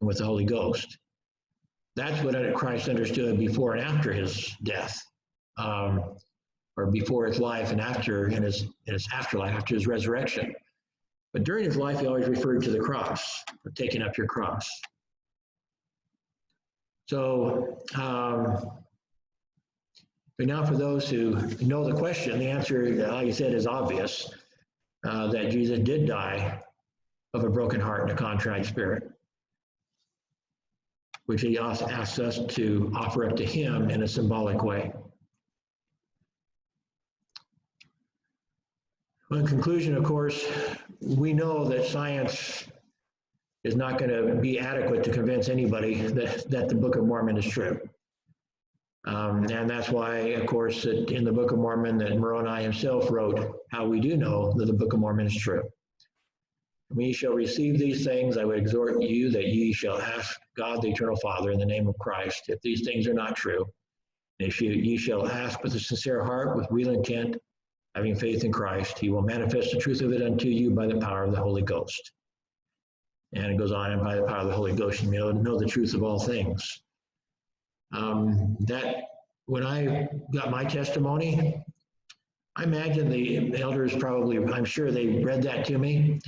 and with the Holy Ghost. That's what Christ understood before and after his death, or before his life and after in his afterlife, after his resurrection. But during his life, he always referred to the cross, or taking up your cross. So, but now for those who know the question, the answer, like I said, is obvious, that Jesus did die of a broken heart and a contrite spirit, which he asks us to offer up to him in a symbolic way. Well, in conclusion, of course, we know that science is not going to be adequate to convince anybody that the Book of Mormon is true. And that's why, of course, in the Book of Mormon that Moroni himself wrote, how we do know that the Book of Mormon is true. When ye shall receive these things, I would exhort you that ye shall ask God the eternal Father in the name of Christ, if these things are not true. If ye shall ask with a sincere heart, with real intent, having faith in Christ, he will manifest the truth of it unto you by the power of the Holy Ghost. And it goes on, and by the power of the Holy Ghost, you may know the truth of all things. That when I got my testimony, I imagine the elders probably, I'm sure they read that to me.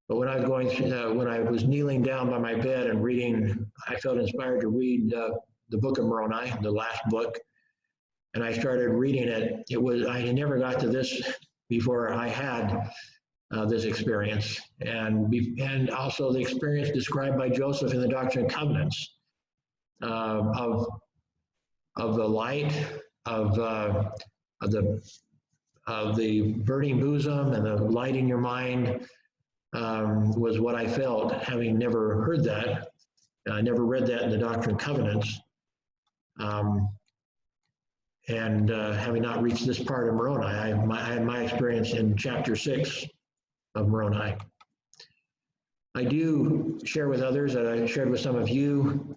But when I was going through, when I was kneeling down by my bed and reading, I felt inspired to read the Book of Moroni, the last book. And I started reading it. I had never got to this before I had this experience, and also the experience described by Joseph in the Doctrine and Covenants of the light, of the burning bosom, and the light in your mind was what I felt, having never heard that. I never read that in the Doctrine and Covenants, and having not reached this part of Moroni, I had my experience in chapter 6 of Moroni. I do share with others, that I shared with some of you,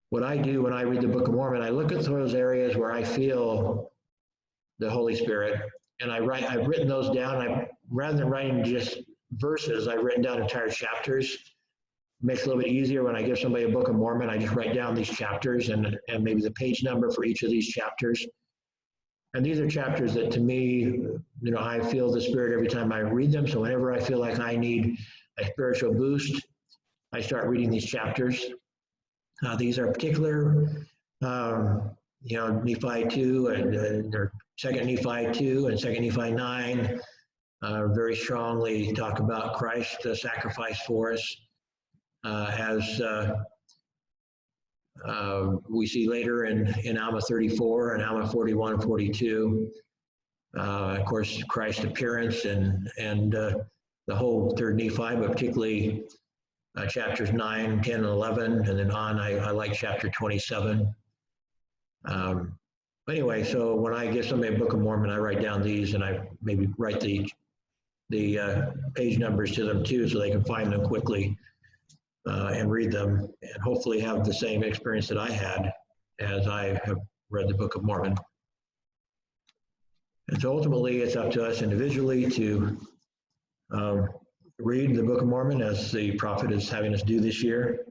what I do when I read the Book of Mormon. I look at those areas where I feel the Holy Spirit, and I've written those down. Rather than writing just verses, I've written down entire chapters. It makes it a little bit easier when I give somebody a Book of Mormon. I just write down these chapters and maybe the page number for each of these chapters. And these are chapters that, to me, I feel the Spirit every time I read them. So whenever I feel like I need a spiritual boost, I start reading these chapters. These are particular, Nephi 2 and or 2nd Nephi 2 and 2nd Nephi 9 very strongly talk about Christ's sacrifice for us, as we see later in Alma 34 and Alma 41 and 42. Of course, Christ's appearance and the whole 3rd Nephi, but particularly chapters 9, 10, and 11, and then on. I like chapter 27. Anyway, so when I give somebody a Book of Mormon, I write down these, and I maybe write the page numbers to them too, so they can find them quickly and read them, and hopefully have the same experience that I had as I have read the Book of Mormon. And so ultimately, it's up to us individually to read the Book of Mormon, as the prophet is having us do this year,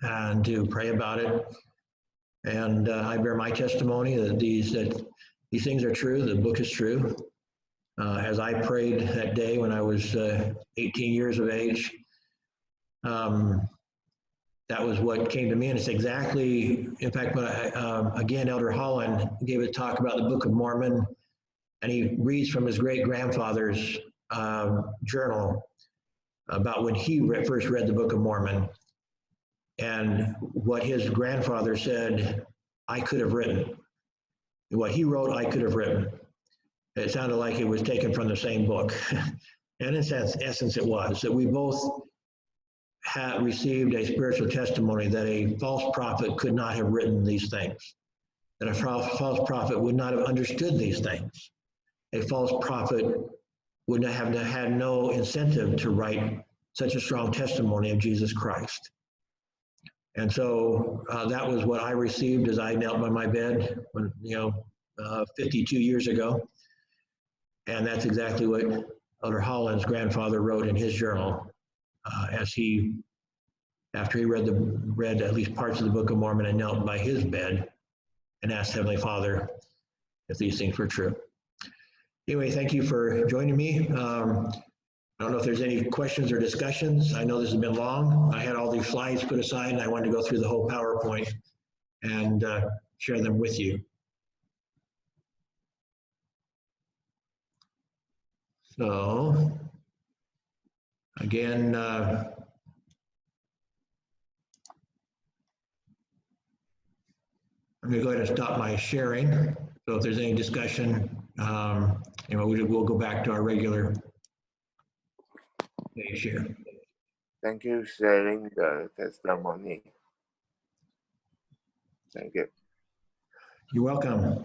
and to pray about it. And I bear my testimony that these things are true. The book is true. As I prayed that day when I was 18 years of age, that was what came to me, and it's exactly, in fact, again, Elder Holland gave a talk about the Book of Mormon, and he reads from his great-grandfather's journal about when he first read the Book of Mormon, and what his grandfather said, I could have written. What he wrote, I could have written. It sounded like it was taken from the same book. And in essence, it was. That we both had received a spiritual testimony that a false prophet could not have written these things. That a false prophet would not have understood these things. A false prophet would not have had no incentive to write such a strong testimony of Jesus Christ. And so that was what I received as I knelt by my bed, 52 years ago. And that's exactly what Elder Holland's grandfather wrote in his journal, after he read at least parts of the Book of Mormon and knelt by his bed and asked Heavenly Father if these things were true. Anyway, thank you for joining me. I don't know if there's any questions or discussions. I know this has been long. I had all these slides put aside, and I wanted to go through the whole PowerPoint and share them with you. So, again, I'm going to go ahead and stop my sharing. So if there's any discussion, we'll go back to our regular page here. Thank you sharing the testimony. Thank you. You're welcome.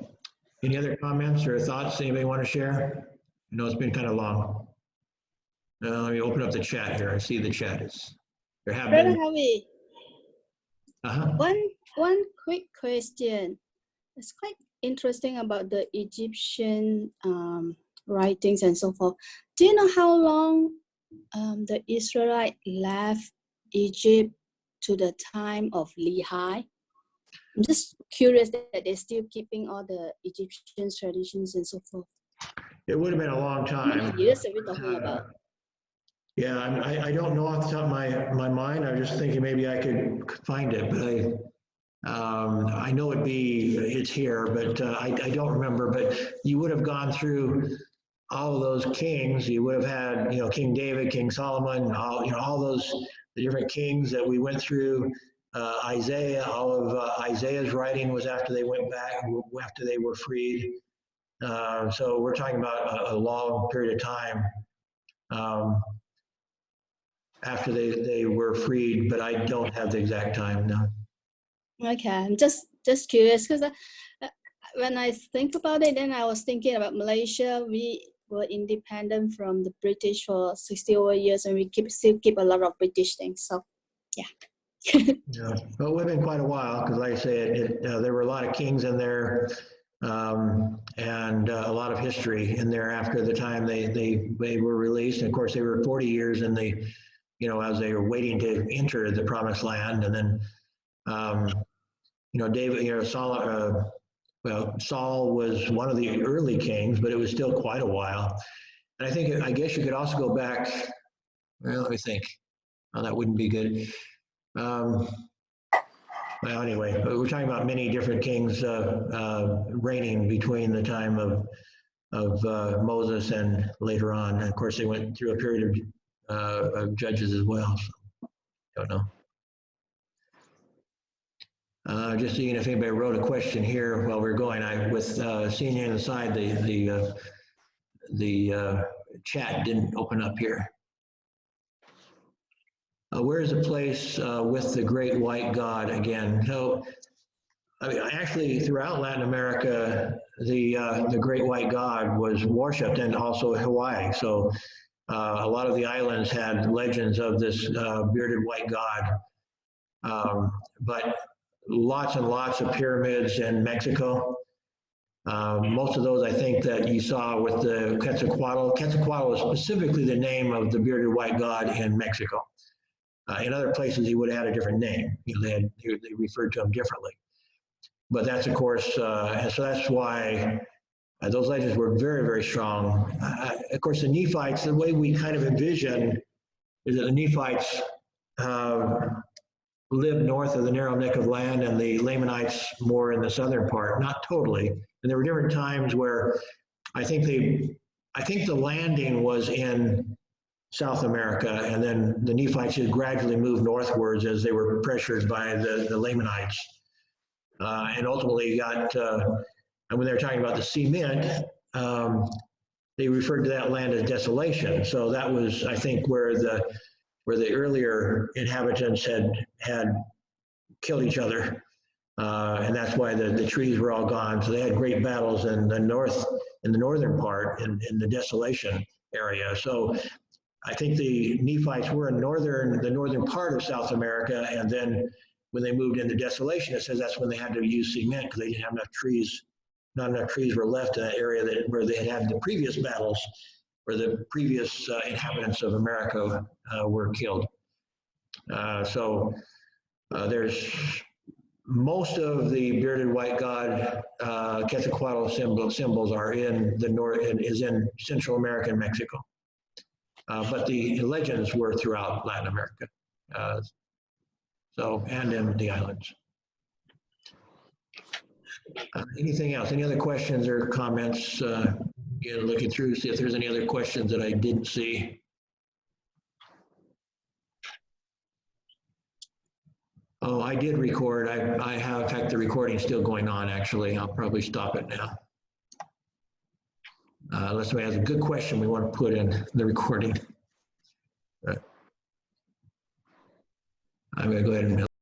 Any other comments or thoughts anybody want to share? I know it's been kind of long. Let me open up the chat here. I see the chat is. There have Brother been. Harvey, Uh-huh. one quick question. It's quite interesting about the Egyptian writings and so forth. Do you know how long the Israelite left Egypt to the time of Lehi? I'm just curious that they're still keeping all the Egyptian traditions and so forth. It would have been a long How many time. years are we talking about? Yeah, I don't know off the top of my mind. I was just thinking maybe I could find it, but I know it's here, but I don't remember. But you would have gone through all of those kings. You would have had, King David, King Solomon, all those the different kings that we went through. Isaiah, all of Isaiah's writing was after they went back, after they were freed. So we're talking about a long period of time after they were freed, but I don't have the exact time now. Okay, I'm just curious because when I think about it, then I was thinking about Malaysia. We were independent from the British for 60 over years, and we still keep a lot of British things. So, yeah. Yeah, well, we've been quite a while because, like I said, there were a lot of kings in there, and a lot of history in there after the time they were released. And of course, they were 40 years in the, as they were waiting to enter the promised land. And then, David, Saul was one of the early kings, but it was still quite a while. And I guess you could also go back. Well, let me think. Oh, that wouldn't be good. Well, anyway, we're talking about many different kings reigning between the time of Moses and later on. And of course, they went through a period of judges as well. So, don't know. Just seeing if anybody wrote a question here while we're going. With seeing you inside, the chat didn't open up here. Where is the place with the great white God again? So, actually, throughout Latin America, the great white God was worshipped, and also Hawaii. So, a lot of the islands had legends of this bearded white God, but lots and lots of pyramids in Mexico. Most of those, I think, that you saw with the Quetzalcoatl. Quetzalcoatl is specifically the name of the bearded white God in Mexico. In other places, he would have had a different name. They referred to him differently. But that's, of course, and so that's why those legends were very, very strong. Of course, the Nephites, the way we kind of envision is that the Nephites lived north of the narrow neck of land, and the Lamanites more in the southern part. Not totally. And there were different times where I think the landing was in South America, and then the Nephites had gradually moved northwards as they were pressured by the Lamanites, and ultimately got. And when they were talking about the cement, they referred to that land as desolation. So that was, I think, where the earlier inhabitants had killed each other, and that's why the trees were all gone. So they had great battles in the northern part, in the desolation area. So I think the Nephites were in the northern part of South America, and then when they moved into desolation, it says that's when they had to use cement because they didn't have enough trees. Not enough trees were left in that area where they had the previous battles, where the previous inhabitants of America were killed. So there's most of the bearded white god Quetzalcoatl symbols are in the north, is in Central America and Mexico. But the legends were throughout Latin America, and in the islands. Anything else? Any other questions or comments? Looking through, see if there's any other questions that I didn't see. Oh, I did record. I have, in fact, the recording still going on, actually. I'll probably stop it now. Unless somebody has a good question we want to put in the recording. I'm going to go ahead and